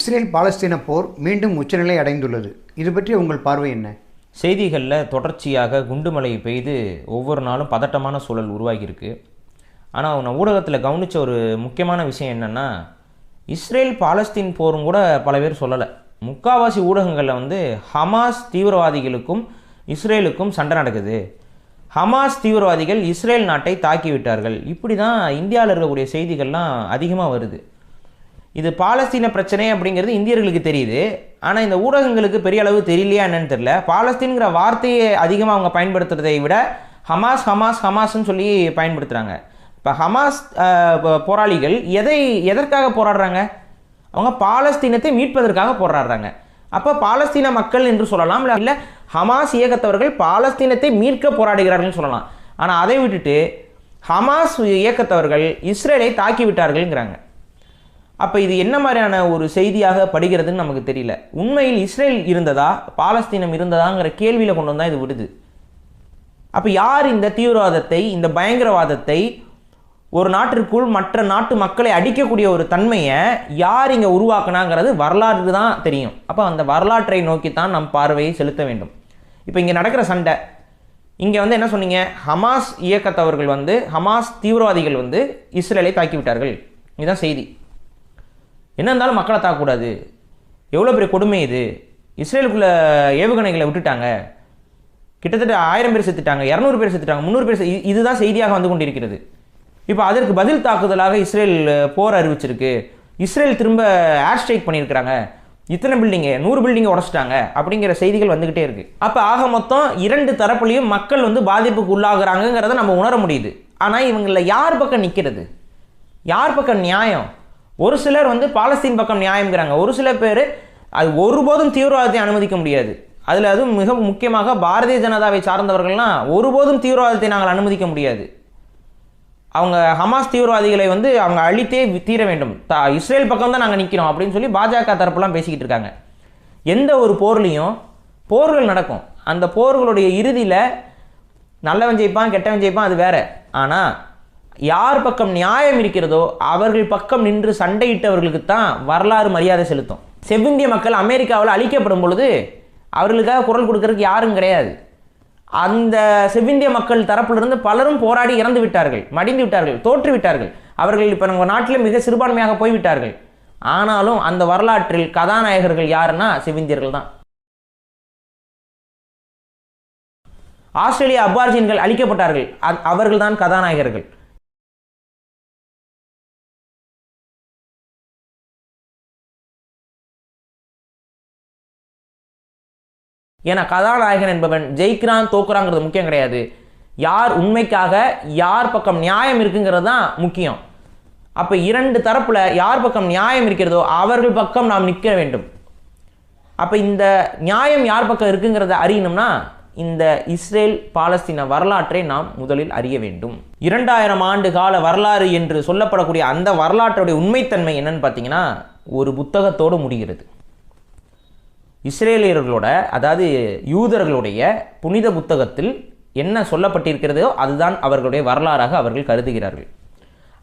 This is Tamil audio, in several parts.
இஸ்ரேல் பாலஸ்தீன போர் மீண்டும் உச்சநிலை அடைந்துள்ளது. இது பற்றி உங்கள் பார்வை என்ன? செய்திகளில் தொடர்ச்சியாக குண்டுமழை பெய்து ஒவ்வொரு நாளும் பதட்டமான சூழல் உருவாகியிருக்கு. ஆனால் நான் ஊடகத்தில் கவனித்த ஒரு முக்கியமான விஷயம் என்னென்னா, இஸ்ரேல் பாலஸ்தீன் போரும் கூட பல பேர் சொல்லலை. முக்கால்வாசி ஊடகங்களில் ஹமாஸ் தீவிரவாதிகளுக்கும் இஸ்ரேலுக்கும் சண்டை நடக்குது, ஹமாஸ் தீவிரவாதிகள் இஸ்ரேல் நாட்டை தாக்கிவிட்டார்கள், இப்படி தான் இந்தியாவில் இருக்கக்கூடிய செய்திகள்லாம் அதிகமாக வருது. இது பாலஸ்தீன பிரச்சனை அப்படிங்கிறது இந்தியர்களுக்கு தெரியுது, ஆனால் இந்த ஊடகங்களுக்கு பெரிய அளவு தெரியலையா என்னன்னு தெரியல. பாலஸ்தீன்கிற வார்த்தையை அதிகமாக அவங்க பயன்படுத்துறதை விட ஹமாஸ் ஹமாஸ் ஹமாஸ்ன்னு சொல்லி பயன்படுத்துகிறாங்க. இப்போ ஹமாஸ் போராளிகள் எதற்காக போராடுறாங்க? அவங்க பாலஸ்தீனத்தை மீட்பதற்காக போராடுறாங்க. அப்போ பாலஸ்தீன மக்கள் என்று சொல்லலாம், இல்லை ஹமாஸ் இயக்கத்தவர்கள் பாலஸ்தீனத்தை மீட்க போராடுகிறார்கள் சொல்லலாம். ஆனால் அதை விட்டுட்டு ஹமாஸ் இயக்கத்தவர்கள் இஸ்ரேலை தாக்கி விட்டார்கள்ங்கிறாங்க. அப்போ இது என்ன மாதிரியான ஒரு செய்தியாக படுகிறதுன்னு நமக்கு தெரியல. உண்மையில் இஸ்ரேல் இருந்ததா பாலஸ்தீனம் இருந்ததாங்கிற கேள்வியில் கொண்டு வந்தால் இது விடுது. அப்போ யார் இந்த தீவிரவாதத்தை, இந்த பயங்கரவாதத்தை, ஒரு நாட்டிற்குள் மற்ற நாட்டு மக்களை அடிக்கக்கூடிய ஒரு தன்மையை யார் இங்கே உருவாக்குனாங்கிறது வரலாறு தான் தெரியும். அப்போ அந்த வரலாற்றை நோக்கித்தான் நம் பார்வையை செலுத்த வேண்டும். இப்போ இங்கே நடக்கிற சண்டை, இங்கே என்ன சொன்னீங்க? ஹமாஸ் இயக்கத்தவர்கள் ஹமாஸ் தீவிரவாதிகள் இஸ்ரேலை தாக்கிவிட்டார்கள், இதுதான் செய்தி. என்ன இருந்தாலும் மக்களை தாக்கக்கூடாது, எவ்வளோ பெரிய கொடுமை இது, இஸ்ரேலுக்குள்ள ஏவுகணைகளை விட்டுட்டாங்க, கிட்டத்தட்ட 1000 பேர் செத்துட்டாங்க, 200 பேர் செத்துட்டாங்க, 300 பேர், இதுதான் செய்தியாக வந்து கொண்டிருக்கிறது. இப்போ அதற்கு பதில் தாக்குதலாக இஸ்ரேல் போர் அறிவிச்சிருக்கு, இஸ்ரேல் திரும்ப ஏர் ஸ்ட்ரைக் பண்ணியிருக்கிறாங்க, இத்தனை பில்டிங்கு 100 பில்டிங்கை உடச்சிட்டாங்க அப்படிங்கிற செய்திகள் வந்துக்கிட்டே இருக்குது. அப்போ ஆக மொத்தம் 2 தரப்புலையும் மக்கள் பாதிப்புக்கு உள்ளாகிறாங்கிறத நம்ம உணர முடியுது. ஆனால் இவங்களில் யார் பக்கம் நிற்கிறது, யார் பக்கம் நியாயம்? ஒரு சிலர் பாலஸ்தீன் பக்கம் நியாயம்ங்கிறாங்க, ஒரு சில பேர் அது ஒருபோதும் தீவிரவாதத்தை அனுமதிக்க முடியாது. அதில் அதுவும் மிக முக்கியமாக பாரதிய ஜனதாவை சார்ந்தவர்கள்லாம் ஒருபோதும் தீவிரவாதத்தை நாங்கள் அனுமதிக்க முடியாது, அவங்க ஹமாஸ் தீவிரவாதிகளை அவங்க அழித்தே தீர வேண்டும், இஸ்ரேல் பக்கம் தான் நாங்கள் நிற்கிறோம் அப்படின்னு சொல்லி பாஜக தரப்புலாம் பேசிக்கிட்டு இருக்காங்க. எந்த ஒரு போர்லையும் போர்கள் நடக்கும், அந்த போர்களுடைய இறுதியில் நல்லவன் ஜெயிப்பான் கெட்டவன் ஜெயிப்பான், அது வேற. ஆனால் யார் பக்கம் நியாயம் இருக்கிறதோ அவர்கள் பக்கம் நின்று சண்டையிட்டவர்களுக்கு தான் வரலாறு மரியாதை செலுத்தும். செவ்விந்திய மக்கள் அமெரிக்காவில் அழிக்கப்படும் பொழுது அவர்களுக்காக குரல் கொடுக்கறதுக்கு யாரும் கிடையாது. அந்த செவ்விந்திய மக்கள் தரப்பிலிருந்து பலரும் போராடி இறந்து விட்டார்கள், மடிந்து விட்டார்கள், தோற்று விட்டார்கள். அவர்கள் இப்போ நம்ம நாட்டில் மிக சிறுபான்மையாக போய்விட்டார்கள். ஆனாலும் அந்த வரலாற்றில் கதாநாயகர்கள் யாருன்னா செவ்விந்தியர்கள் தான். ஆஸ்திரேலிய அபார்ஜின்கள் அழிக்கப்பட்டார்கள், அவர்கள் தான் கதாநாயகர்கள். ஏன்னா கதாநாயகன் என்பவன் ஜெயிக்கிறான் தோக்குறாங்கிறது முக்கியம் கிடையாது, யார் உண்மைக்காக யார் பக்கம் நியாயம் இருக்குங்கிறது தான் முக்கியம். அப்போ 2 தரப்பில் யார் பக்கம் நியாயம் இருக்கிறதோ அவர்கள் பக்கம் நாம் நிற்க வேண்டும். அப்போ இந்த நியாயம் யார் பக்கம் இருக்குங்கிறத அறியணும்னா இந்த இஸ்ரேல் பாலஸ்தீன வரலாற்றை நாம் முதலில் அறிய வேண்டும். 2000 ஆண்டு கால வரலாறு என்று சொல்லப்படக்கூடிய அந்த வரலாற்றுடைய உண்மைத்தன்மை என்னன்னு பார்த்தீங்கன்னா ஒரு புத்தகத்தோடு முடிகிறது. இஸ்ரேலியர்களோட, அதாவது யூதர்களுடைய புனித புத்தகத்தில் என்ன சொல்லப்பட்டிருக்கிறதோ அதுதான் அவர்களுடைய வரலாறாக அவர்கள் கருதுகிறார்கள்.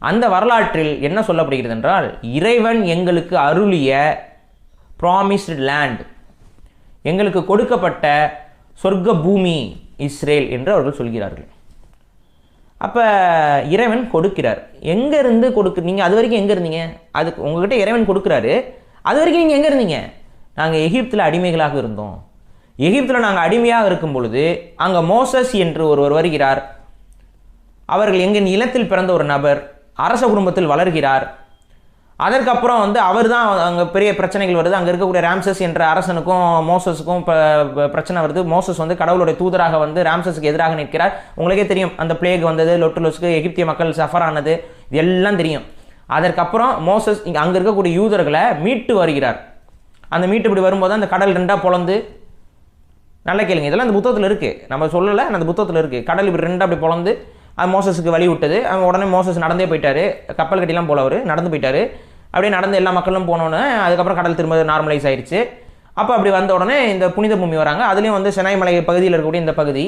அந்த வரலாற்றில் என்ன சொல்லப்படுகிறது என்றால், இறைவன் எங்களுக்கு அருளிய ப்ராமிஸ்டு லேண்ட், எங்களுக்கு கொடுக்கப்பட்ட சொர்க்க பூமி இஸ்ரேல் என்று அவர்கள் சொல்கிறார்கள். அப்போ இறைவன் கொடுக்கிறார், எங்கேருந்து நீங்கள் அது வரைக்கும் எங்கே இருந்தீங்க? அதுக்கு உங்ககிட்ட இறைவன் கொடுக்குறாரு, அது வரைக்கும் நீங்கள் எங்கே இருந்தீங்க? நாங்கள் எகிப்தில் அடிமைகளாக இருந்தோம். எகிப்தில் நாங்கள் அடிமையாக இருக்கும் பொழுது அங்கே மோசஸ் என்று ஒருவர் வருகிறார். அவர்கள் எங்கள் நிலத்தில் பிறந்த ஒரு நபர், அரச குடும்பத்தில் வளர்கிறார். அதற்கப்புறம் அவர் தான் அங்கே பெரிய பிரச்சனைகள் வருது. அங்கே இருக்கக்கூடிய ராம்சஸ் என்ற அரசனுக்கும் மோசஸுக்கும் பிரச்சனை வருது. மோசஸ் கடவுளுடைய தூதராக ராம்சஸுக்கு எதிராக நிற்கிறார். உங்களுக்கே தெரியும், அந்த பிளேக் வந்தது, லொட்டுலோஸ்க்கு எகிப்திய மக்கள் சஃபர் ஆனது, இது எல்லாம் தெரியும். அதற்கப்புறம் மோசஸ் அங்கே இருக்கக்கூடிய யூதர்களை மீட்டு வருகிறார். அந்த மீட்டு இப்படி வரும்போது அந்த கடல் 2ஆக பொளந்து, நல்லா கேளுங்க, இதெல்லாம் அந்த புத்தகத்தில் இருக்குது, நம்ம சொல்லலை, அந்த புத்தகத்தில் இருக்குது. கடல் இப்படி 2ஆக அப்படி பொளந்து அது மோசஸுக்கு வழி விட்டது. அவன் உடனே மோசஸ் நடந்தே போயிட்டார், கப்பல் கட்டிலாம் போல அவர் நடந்து போயிட்டார். அப்படியே நடந்து எல்லா மக்களும் போனோன்னு அதுக்கப்புறம் கடல் திரும்ப நார்மலைஸ் ஆயிடுச்சு. அப்போ அப்படி வந்த உடனே இந்த புனித பூமி வராங்க. அதுலேயும் செனாய் மலை பகுதியில் இருக்கக்கூடிய இந்த பகுதி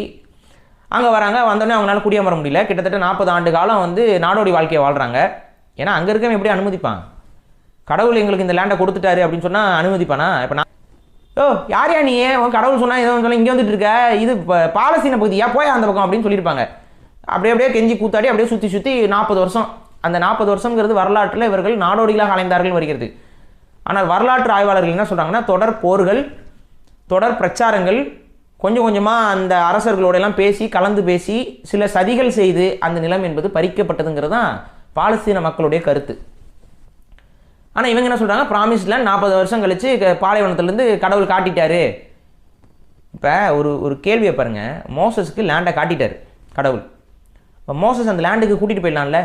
அங்கே வராங்க. வந்தோடனே அவங்களால குடியமர முடியல. கிட்டத்தட்ட 40 ஆண்டு காலம் நாடோடி வாழ்க்கையை வாழ்கிறாங்க. ஏன்னா அங்கே இருக்கவன் எப்படி அனுமதிப்பான்? கடவுள் எங்களுக்கு இந்த லேண்டை கொடுத்துட்டாரு அப்படின்னு சொன்னால் அனுமதிப்பானா? இப்போ நான் யார் நீ உன் கடவுள் சொன்னால் எதோ சொன்னால் இங்கே வந்துட்டு இருக்க, இது பாலஸ்தீன பகுதியா, போய் அந்த பக்கம் அப்படின்னு சொல்லியிருப்பாங்க. அப்படியே கெஞ்சி கூத்தாடி அப்படியே சுற்றி 40 வருஷம். அந்த 40 வருஷங்கிறது வரலாற்றில் இவர்கள் நாடோடிகளாக அலைந்தார்கள் வருகிறது. ஆனால் வரலாற்று ஆய்வாளர்கள் என்ன சொல்கிறாங்கன்னா, தொடர் போர்கள், தொடர் பிரச்சாரங்கள், கொஞ்சம் கொஞ்சமாக அந்த அரசர்களோடையெல்லாம் பேசி கலந்து பேசி சில சதிகள் செய்து அந்த நிலம் என்பது பறிக்கப்பட்டதுங்கிறது தான் பாலஸ்தீன மக்களுடைய கருத்து. ஆனால் இவங்க என்ன சொல்கிறாங்க, ப்ராமிஸ்ல 40 வருஷம் கழிச்சு பாலைவனத்துலேருந்து கடவுள் காட்டிட்டாரு. இப்போ ஒரு கேள்வியை பாருங்கள், மோசஸ்க்கு லேண்டை காட்டிட்டார் கடவுள். இப்போ மோசஸ் அந்த லேண்டுக்கு கூட்டிகிட்டு போயிடலாம்ல.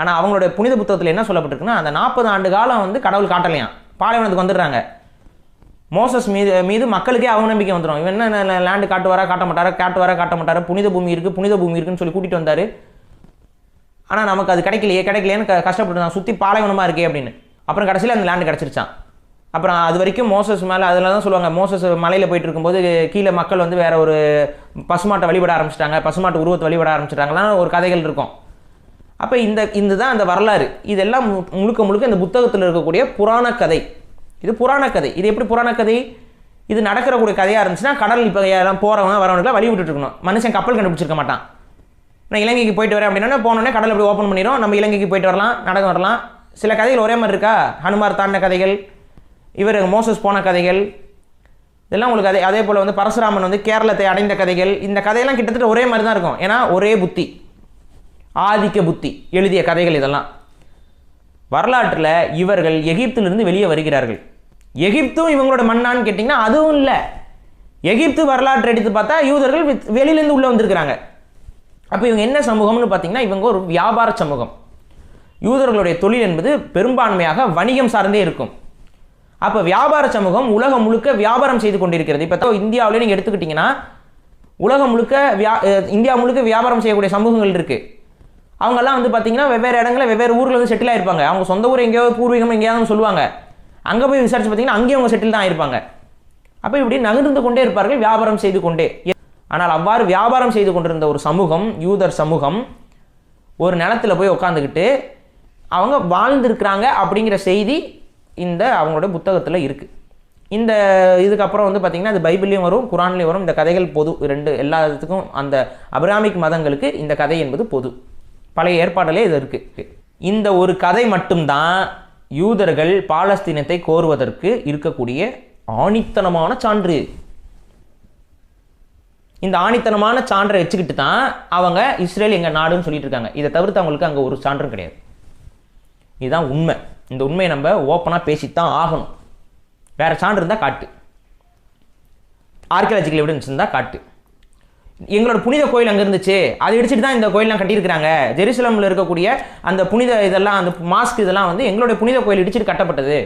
ஆனால் அவங்களோட புனித புத்தகத்தில் என்ன சொல்லப்பட்டிருக்குன்னா, அந்த 40 ஆண்டு காலம் வந்து கடவுள் காட்டலையாம், பாலைவனத்துக்கு வந்துடுறாங்க. மோசஸ் மீது மக்களுக்கே அவநம்பிக்கை வந்துடும். இவன் என்ன லேண்டு காட்டுவாரா காட்ட மாட்டாரா, புனித பூமி இருக்குன்னு சொல்லி கூட்டிகிட்டு வந்தார். ஆனால் நமக்கு அது கிடைக்கலையேன்னு கஷ்டப்பட்டு நான் சுற்றி பாலைவனமாக இருக்கே அப்படின்னு. அப்புறம் கடைசியில் அந்த லேண்டு கிடச்சிருச்சான். அப்புறம் அது வரைக்கும் மோசஸ் மேலே அதில் தான் சொல்லுவாங்க, மோசஸ் மலையில் போயிட்டு இருக்கும்போது கீழே மக்கள் வந்து வேற ஒரு பசுமாட்டை வழிபட ஆரம்பிச்சிட்டாங்க, பசுமாட்டு உருவத்தை வழிபட ஆரம்பிச்சிட்டாங்கலாம் ஒரு கதைகள் இருக்கும். அப்போ இதுதான் அந்த வரலாறு. இதெல்லாம் முழுக்க இந்த புத்தகத்தில் இருக்கக்கூடிய புராண கதை. இது புராண கதை. இது எப்படி புராண கதை? இது நடக்கிறக்கூடிய கதையாக இருந்துச்சுன்னா கடல் இப்போ எல்லாம் போகிறவங்க வரவங்களுக்குலாம் வழி விட்டுட்டு இருக்கணும். மனுஷன் கப்பல் கண்டுபிடிச்சிருக்க மாட்டான். நான் இலங்கைக்கு போயிட்டு வரேன் அப்படின்னா போனோடனே கடல் அப்படி ஓப்பன் பண்ணிடும், நம்ம இலங்கைக்கு போயிட்டு வரலாம், நடக்க வரலாம். சில கதைகள் ஒரே மாதிரி இருக்கா? ஹனுமார் தாண்டின கதைகள், இவர் மோசஸ் போன கதைகள், இதெல்லாம் உங்களுக்கு அதே போல் வந்து பரசுராமன் வந்து கேரளத்தை அடைந்த கதைகள், இந்த கதையெல்லாம் கிட்டத்தட்ட ஒரே மாதிரி தான் இருக்கும். ஏன்னா ஒரே புத்தி, ஆதிக்க புத்தி எழுதிய கதைகள் இதெல்லாம். வரலாற்றில் இவர்கள் எகிப்திலிருந்து வெளியே வருகிறார்கள். எகிப்தும் இவங்களோட மண்ணான்னு கேட்டிங்கன்னா அதுவும் இல்லை. எகிப்து வரலாற்றை எடுத்து பார்த்தா யூதர்கள் வெளியிலேருந்து உள்ளே வந்திருக்கிறாங்க. அப்போ இவங்க என்ன சமூகம்னு பார்த்தீங்கன்னா, இவங்க ஒரு வியாபார சமூகம். யூதர்களுடைய தொழில் என்பது பெரும்பான்மையாக வணிகம் சார்ந்தே இருக்கும். அப்போ வியாபார சமூகம் உலகம் முழுக்க வியாபாரம் செய்து கொண்டிருக்கிறது. இப்போ இந்தியாவிலே நீங்கள் எடுத்துக்கிட்டிங்கன்னா உலகம் முழுக்க இந்தியா முழுக்க வியாபாரம் செய்யக்கூடிய சமூகங்கள் இருக்குது. அவங்கெல்லாம் வந்து பார்த்தீங்கன்னா வெவ்வேறு இடங்களில் வெவ்வேறு ஊரில் வந்து செட்டில் ஆகிருப்பாங்க. அவங்க சொந்த ஊர் எங்கேயாவது பூர்வீகம் எங்கேயாவது சொல்லுவாங்க. அங்கே போய் விசாரிச்சு பார்த்தீங்கன்னா அங்கேயும் அவங்க செட்டில் தான் ஆயிருப்பாங்க. அப்போ இப்படி நகர்ந்து கொண்டே இருப்பார்கள், வியாபாரம் செய்து கொண்டே. ஆனால் அவ்வாறு வியாபாரம் செய்து கொண்டிருந்த ஒரு சமூகம், யூதர் சமூகம், ஒரு நிலத்தில் போய் உட்காந்துக்கிட்டு அவங்க வாழ்ந்துருக்கிறாங்க அப்படிங்கிற செய்தி இந்த அவங்களோட புத்தகத்தில் இருக்குது. இந்த இதுக்கப்புறம் வந்து பார்த்திங்கன்னா அது பைபிள்லேயும் வரும், குரான்லேயும் வரும். இந்த கதைகள் பொது, எல்லாத்துக்கும் அந்த அபிராமிக் மதங்களுக்கு இந்த கதை என்பது பொது. பழைய ஏற்பாட்டிலே இது இருக்குது. இந்த ஒரு கதை மட்டும்தான் யூதர்கள் பாலஸ்தீனத்தை கோருவதற்கு இருக்கக்கூடிய ஆணித்தனமான சான்று. இந்த ஆணித்தனமான சான்றை வச்சுக்கிட்டு தான் அவங்க இஸ்ரேல் எங்கள் நாடுன்னு சொல்லிட்டு இருக்காங்க. இதை தவிர்த்து அவங்களுக்கு அங்கே ஒரு சான்றும் கிடையாது. இதுதான் உண்மை. இந்த உண்மையை நம்ம ஓப்பனாக பேசித்தான் ஆகணும். வேறு சான்று இருந்தால் காட்டு, ஆர்கியாலஜிக்கல் எவிடன்ஸ் இருந்தால் காட்டு. எங்களோட புனித கோயில் அங்கே இருந்துச்சு, அதை இடிச்சிட்டு தான் இந்த கோயிலெலாம் கட்டியிருக்கிறாங்க. ஜெருசலமில் இருக்கக்கூடிய அந்த புனித இதெல்லாம், அந்த மாஸ்க் இதெல்லாம் வந்து எங்களுடைய புனித கோயில் இடிச்சிட்டு கட்டப்பட்டது.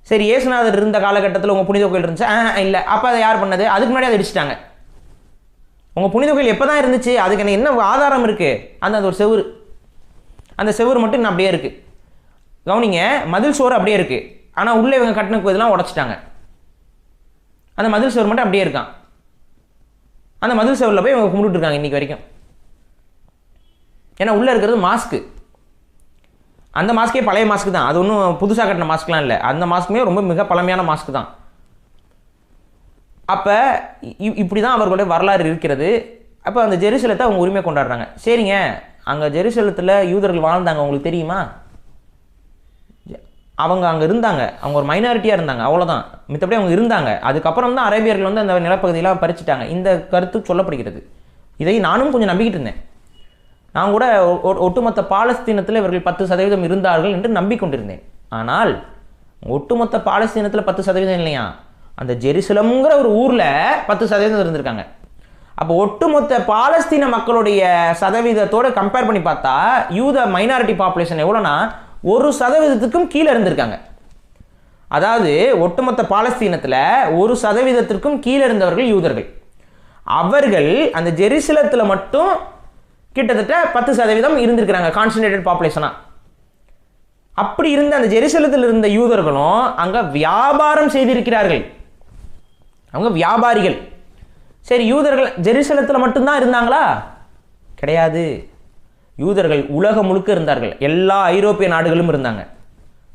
சரி, இயேசுநாதர் இருந்த காலகட்டத்தில் உங்கள் புனித கோயில் இருந்துச்சு? இல்லை. அப்போ அதை யார் பண்ணது? அதுக்கு முன்னாடி அதை இடிச்சிட்டாங்க. உங்கள் புனித கோயில் எப்போ தான் இருந்துச்சு? அதுக்கு என்ன ஆதாரம் இருக்குது? அந்த ஒரு செவுரு, அந்த செவுரு மட்டும் இன்னும் அப்படியே இருக்குது. கவனிங்க, மதில் சோறு அப்படியே இருக்குது. ஆனால் உள்ளே இவங்க கட்டின இதெல்லாம் உடச்சிட்டாங்க. அந்த மதில் சோறு மட்டும் அப்படியே இருக்கான். அந்த மதில் சோறில் போய் இவங்க கும்பிட்டு இருக்காங்க இன்றைக்கி வரைக்கும். ஏன்னா உள்ளே இருக்கிறது மாஸ்க்கு. அந்த மாஸ்கே பழைய மாஸ்க்கு தான், அது ஒன்றும் புதுசாக கட்டின மாஸ்க்லாம் இல்லை. அந்த மாஸ்க்குமே ரொம்ப மிக பழமையான மாஸ்க்கு தான். அப்போ இப்படி தான் அவர்களுடைய வரலாறு இருக்கிறது. அப்போ அந்த ஜெருசலத்தை அவங்க உரிமை கொண்டாடுறாங்க. சரிங்க, அங்கே ஜெருசலத்தில் யூதர்கள் வாழ்ந்தாங்க, உங்களுக்கு தெரியுமா? அவங்க அங்கே இருந்தாங்க, அவங்க ஒரு மைனாரிட்டியாக இருந்தாங்க, அவ்வளோதான். மித்தபடி அவங்க இருந்தாங்க. அதுக்கப்புறம் தான் அரேபியர்கள் வந்து அந்த நிலப்பகுதியெல்லாம் பறிச்சுட்டாங்க. இந்த கருத்து சொல்லப்படுகிறது. இதை நானும் கொஞ்சம் நம்பிக்கிட்டு இருந்தேன். நான் கூட ஒட்டுமொத்த பாலஸ்தீனத்தில் இவர்கள் 10% இருந்தார்கள் என்று நம்பிக்கொண்டிருந்தேன். ஆனால் ஒட்டுமொத்த பாலஸ்தீனத்தில் 10% இல்லையா, அந்த ஜெருசலம்ங்கிற ஒரு ஊரில் 10% இருந்திருக்காங்க. அப்போ ஒட்டுமொத்த பாலஸ்தீன மக்களுடைய சதவீதத்தோடு கம்பேர் பண்ணி பார்த்தா யூத மைனாரிட்டி பாப்புலேஷன் எவ்வளோனா 1% கீழே இருந்திருக்காங்க. அதாவது ஒட்டுமொத்த பாலஸ்தீனத்தில் 1% கீழே இருந்தவர்கள் யூதர்கள். அவர்கள் அந்த ஜெருசலத்தில் மட்டும் கிட்டத்தட்ட 10% இருந்திருக்கிறாங்க, கான்சன்ட்ரேட்டட் பாப்புலேஷனாக. அப்படி இருந்த அந்த ஜெருசலத்தில் இருந்த யூதர்களும் அங்கே வியாபாரம் செய்திருக்கிறார்கள். அவங்க வியாபாரிகள். சரி, யூதர்கள் ஜெருசலத்தில் மட்டும்தான் இருந்தாங்களா? கிடையாது. யூதர்கள் உலகம் முழுக்க இருந்தார்கள். எல்லா ஐரோப்பிய நாடுகளும் இருந்தாங்க.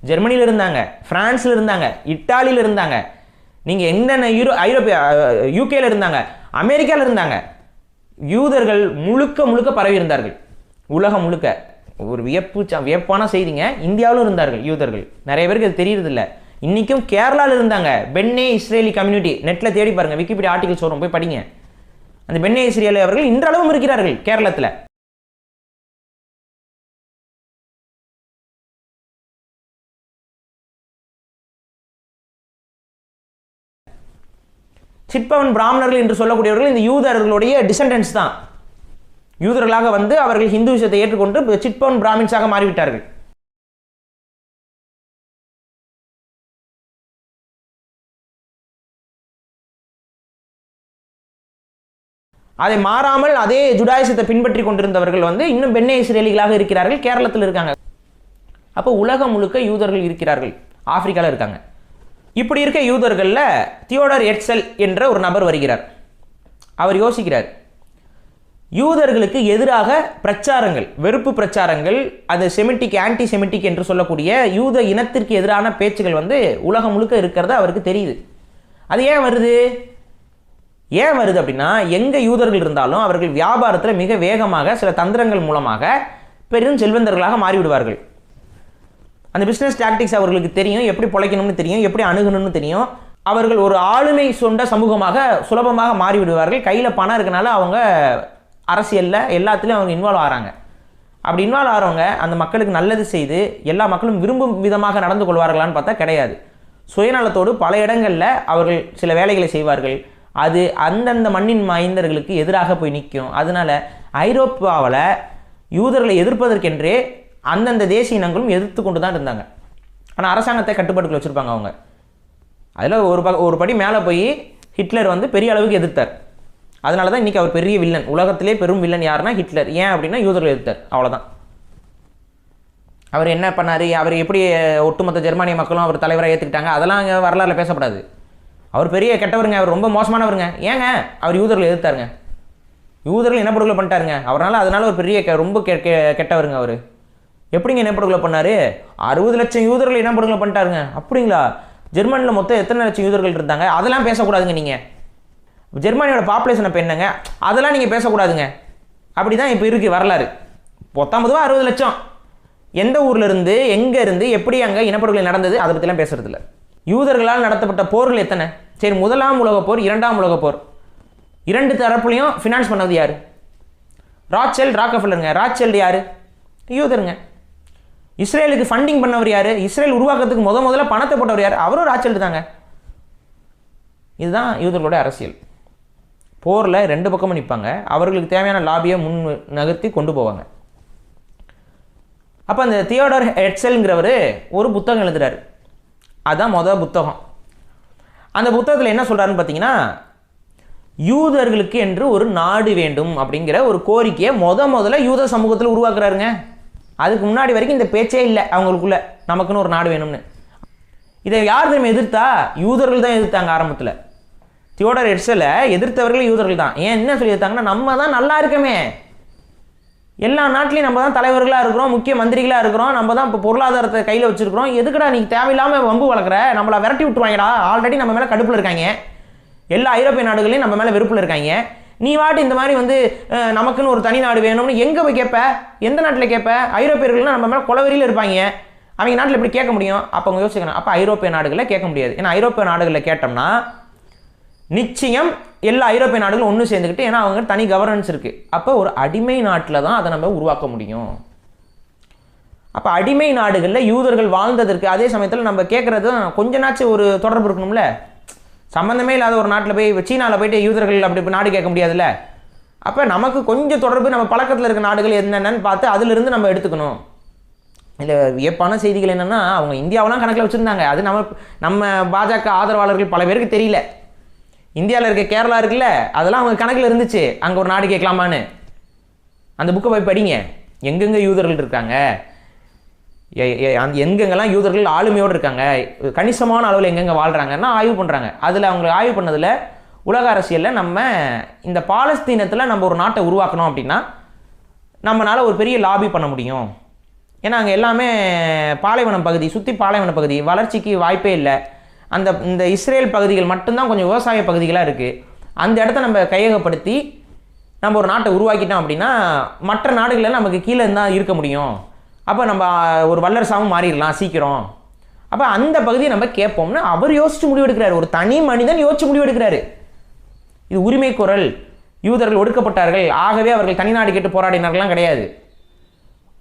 ஜெர்மனியில் இருந்தாங்க, பிரான்ஸில் இருந்தாங்க, இட்டாலியில் இருந்தாங்க, நீங்கள் என்னென்ன ஐரோப்பிய யூகேல இருந்தாங்க, அமெரிக்காவில் இருந்தாங்க. யூதர்கள் முழுக்க முழுக்க பரவி இருந்தார்கள் உலகம் முழுக்க. ஒரு வியப்பான செய்திங்க, இந்தியாவிலும் இருந்தார்கள் யூதர்கள். நிறைய பேருக்கு அது தெரியறதில்ல. இன்றைக்கும் கேரளாவில் இருந்தாங்க பென்னே இஸ்ரேலி கம்யூனிட்டி. நெட்டில் தேடி பாருங்கள், விக்கிபீடியா ஆர்டிகல்ஸ் வரும், போய் படிங்க. அந்த பென்னே இஸ்ரேலி அவர்கள் இன்றளவும் இருக்கிறார்கள் கேரளத்தில். சிட்பவன் பிராமணர்கள் என்று சொல்லக்கூடியவர்கள் இந்த யூதர்களுடைய டிசெண்டன்ஸ் தான். யூதர்களாக வந்து அவர்கள் ஹிந்துவிசத்தை ஏற்றுக்கொண்டு சிட்பவன் பிராமின்ஸாக மாறிவிட்டார்கள். அதை மாறாமல் அதே ஜுடாயிசத்தை பின்பற்றி கொண்டிருந்தவர்கள் வந்து இன்னும் பென்னே இஸ்ரேலிகளாக இருக்கிறார்கள், கேரளத்தில் இருக்காங்க. அப்போ உலகம் முழுக்க யூதர்கள் இருக்கிறார்கள், ஆப்பிரிக்காவில் இருக்காங்க. இப்படி இருக்க யூதர்களில் தியோடர் எட்சல் என்ற ஒரு நபர் வருகிறார். அவர் யோசிக்கிறார், யூதர்களுக்கு எதிராக பிரச்சாரங்கள், வெறுப்பு பிரச்சாரங்கள், அது செமிட்டிக் ஆன்டி செமிட்டிக் என்று சொல்லக்கூடிய யூத இனத்திற்கு எதிரான பேச்சுகள் வந்து உலகம் முழுக்க இருக்கிறது அவருக்கு தெரியுது. அது ஏன் வருது அப்படின்னா, எங்கே யூதர்கள் இருந்தாலும் அவர்கள் வியாபாரத்தில் மிக வேகமாக சில தந்திரங்கள் மூலமாக பெரும் செல்வந்தர்களாக மாறிவிடுவார்கள். அந்த பிஸ்னஸ் டாக்டிக்ஸ் அவர்களுக்கு தெரியும், எப்படி பிழைக்கணும்னு தெரியும், எப்படி அணுகணும்னு தெரியும். அவர்கள் ஒரு ஆளுமை சொண்ட சமூகமாக சுலபமாக மாறிவிடுவார்கள். கையில் பணம் இருக்கனால அவங்க அரசியலில் எல்லாத்துலேயும் அவங்க இன்வால்வ் ஆகிறாங்க. அப்படி இன்வால்வ் ஆகிறவங்க அந்த மக்களுக்கு நல்லது செய்து எல்லா மக்களும் விரும்பும் விதமாக நடந்து கொள்வார்களான்னு பார்த்தா கிடையாது. சுயநலத்தோடு பல இடங்களில் அவர்கள் சில வேலைகளை செய்வார்கள். அது அந்தந்த மண்ணின் மைந்தர்களுக்கு எதிராக போய் நிற்கும். அதனால ஐரோப்பாவில் யூதர்களை எதிர்ப்பதற்கென்றே அந்தந்த தேசிய இனங்களும் எதிர்த்து கொண்டு தான் இருந்தாங்க. ஆனால் அரசாங்கத்தை கட்டுப்பாட்டுக்குள்ள வச்சுருப்பாங்க அவங்க. அதில் ஒரு படி மேலே போய் ஹிட்லர் வந்து பெரிய அளவுக்கு எதிர்த்தார். அதனால தான் இன்றைக்கி அவர் பெரிய வில்லன், உலகத்திலே பெரும் வில்லன் யாருன்னா ஹிட்லர். ஏன் அப்படின்னா யூதர்களை எதிர்த்தார், அவ்வளோதான். அவர் என்ன பண்ணார், அவர் எப்படி ஒட்டுமொத்த ஜெர்மானிய மக்களும் அவர் தலைவராக ஏற்றுக்கிட்டாங்க, அதெல்லாம் அங்கே வரலாறுல பேசப்படாது. அவர் பெரிய கெட்டவருங்க, அவர் ரொம்ப மோசமானவருங்க. ஏங்க அவர் யூதர்களை எதிர்த்தாருங்க, யூதர்கள் இனப்படுகொலை பண்ணிட்டாருங்க. அதனால ஒரு பெரிய ரொம்ப கெட்டவருங்க. அவர் எப்படிங்க இனப்படுகொலை பண்ணார்? 60 லட்சம் யூதர்கள் இனப்படுகொலை பண்ணிட்டாருங்க. அப்படிங்களா? ஜெர்மனியில் மொத்தம் எத்தனை லட்சம் யூதர்கள் இருந்தாங்க? அதெல்லாம் பேசக்கூடாதுங்க. நீங்கள் ஜெர்மனியோட பாப்புலேஷன் இப்போ என்னங்க, அதெல்லாம் நீங்கள் பேசக்கூடாதுங்க. அப்படி தான் இப்போ இருக்குது வரலாறு. பொத்தாமதுவாக 60 லட்சம். எந்த ஊரில் இருந்து, எங்கே இருந்து, எப்படி அங்கே இனப்படுகொலை நடந்தது, அதை பற்றிலாம் பேசுறதில்ல. யூதர்களால் நடத்தப்பட்ட போர்கள் எத்தனை? சரி, 1ஆம் உலகப் போர், 2ஆம் உலகப் போர், 2 தரப்புலையும் ஃபினான்ஸ் பண்ணது யார்? ராக்கஃபெல்லருங்க. ராட்செல்டு யார்? யூதருங்க. இஸ்ரேலுக்கு ஃபண்டிங் பண்ணவர் யார்? இஸ்ரேல் உருவாக்கத்துக்கு முதல்ல பணத்தை போட்டவர் யார்? அவரும் ராட்செல்டு தாங்க. இதுதான் யூதர்களோட அரசியல். போரில் 2 பக்கமும் நிற்பாங்க, அவர்களுக்கு தேவையான லாபியை முன் நகர்த்தி கொண்டு போவாங்க. அப்போ அந்த தியோடர் எட்சல்ங்கிறவர் ஒரு புத்தகம் எழுதுறாரு. அதுதான் முதல் புத்தகம். அந்த புத்தகத்தில் என்ன சொல்கிறாருன்னு பார்த்தீங்கன்னா, யூதர்களுக்கு என்று ஒரு நாடு வேண்டும் அப்படிங்கிற ஒரு கோரிக்கையை முதல்ல யூத சமூகத்தில் உருவாக்குறாருங்க. அதுக்கு முன்னாடி வரைக்கும் இந்த பேச்சே இல்லை அவங்களுக்குள்ள, நமக்குன்னு ஒரு நாடு வேணும்னு. இதை யார் தெரியுமா எதிர்த்தா? யூதர்கள் தான் எதிர்த்தாங்க ஆரம்பத்தில். தியோடர் எட்சலை எதிர்த்தவர்கள் யூதர்கள் தான். ஏன் என்ன சொல்லி எதிர்த்தாங்கன்னா, நம்ம தான் நல்லா இருக்கமே, எல்லா நாட்டிலையும் நம்ம தான் தலைவர்களாக இருக்கிறோம், முக்கிய மந்திரிகளாக இருக்கிறோம், நம்ம தான் இப்போ பொருளாதாரத்தை கையில் வச்சுருக்கிறோம், எதுக்குடா நீ தேவையில்லாமல் வம்பு வளர்க்குற, நம்மளை விரட்டி விட்டுருவாங்கடா, ஆல்ரெடி நம்ம மேலே கடுப்பில் இருக்காங்க, எல்லா ஐரோப்பிய நாடுகளையும் நம்ம மேலே வெறுப்பில் இருக்காங்க, நீ வாட்டு இந்த மாதிரி வந்து நமக்குன்னு ஒரு தனி நாடு வேணும்னு எங்கே போய் கேட்ப? எந்த நாட்டில் கேட்ப? ஐரோப்பியர்கள்லாம் நம்ம மேலே கொலவெறியில் இருப்பாங்க, அவங்க நாட்டில் எப்படி கேட்க முடியும்? அப்போ அவங்க யோசிக்கணும், அப்போ ஐரோப்பிய நாடுகளில் கேட்க முடியாது. ஏன்னா ஐரோப்பிய நாடுகளில் கேட்டோம்னா நிச்சயம் எல்லா ஐரோப்பிய நாடுகளும் ஒன்று சேர்ந்துக்கிட்டு, ஏன்னா அவங்க தனி கவர்னன்ஸ் இருக்குது, அப்போ ஒரு அடிமை நாட்டில் தான் அதை நம்ம உருவாக்க முடியும். அப்போ அடிமை நாடுகளில் யூதர்கள் வாழ்ந்ததற்கு அதே சமயத்தில் நம்ம கேட்குறது கொஞ்ச நாச்சும் ஒரு தொடர்பு இருக்கணும்ல. சம்மந்தமே இல்லாத ஒரு நாட்டில் போய் சீனாவில் போயிட்டு யூதர்கள் அப்படி நாடு கேட்க முடியாதுல்ல. அப்போ நமக்கு கொஞ்சம் தொடர்பு, நம்ம பழக்கத்தில் இருக்க நாடுகள் என்னென்னு பார்த்து அதிலிருந்து நம்ம எடுத்துக்கணும். இல்லை வியப்பான செய்திகள் என்னென்னா, அவங்க இந்தியாவெலாம் கணக்கில் வச்சுருந்தாங்க. அது நம்ம பாஜக ஆதரவாளர்கள் பல பேருக்கு தெரியல. இந்தியாவில் இருக்க கேரளா இருக்குல்ல, அதெல்லாம் அவங்க கணக்கில் இருந்துச்சு, அங்கே ஒரு நாடு கேட்கலாமான்னு. அந்த புக்கை போய் படிங்க, எங்கெங்கே யூதர்கள் இருக்காங்க, எங்கெங்கெல்லாம் யூதர்கள் ஆளுமையோடு இருக்காங்க, கணிசமான அளவில் எங்கெங்கே வாழ்கிறாங்கன்னா ஆய்வு பண்ணுறாங்க. அதில் அவங்க ஆய்வு பண்ணதில் உலக அரசியலில் நம்ம இந்த பாலஸ்தீனத்தில் நம்ம ஒரு நாட்டை உருவாக்கணும் அப்படின்னா நம்மளால் ஒரு பெரிய லாபி பண்ண முடியும். ஏன்னா அங்கே எல்லாமே பாலைவனம் பகுதி, சுற்றி பாலைவன பகுதி, வளர்ச்சிக்கு வாய்ப்பே இல்லை. இந்த இஸ்ரேல் பகுதிகள் மட்டும்தான் கொஞ்சம் விவசாய பகுதிகளாக இருக்குது. அந்த இடத்த நம்ம கையகப்படுத்தி நம்ம ஒரு நாட்டை உருவாக்கிட்டோம் அப்படின்னா மற்ற நாடுகளில் நமக்கு கீழே இருந்தால் இருக்க முடியும். அப்போ நம்ம ஒரு வல்லரசாகவும் மாறிடலாம் சீக்கிரம். அப்போ அந்த பகுதியை நம்ம கேட்போம்னு அவர் யோசித்து முடிவெடுக்கிறார். ஒரு தனி மனிதன் யோசித்து முடிவெடுக்கிறாரு. இது உரிமை குரல். யூதர்கள் ஒடுக்கப்பட்டார்கள், ஆகவே அவர்கள் தனிநாடு கேட்டு போராடினார்கள்லாம் கிடையாது.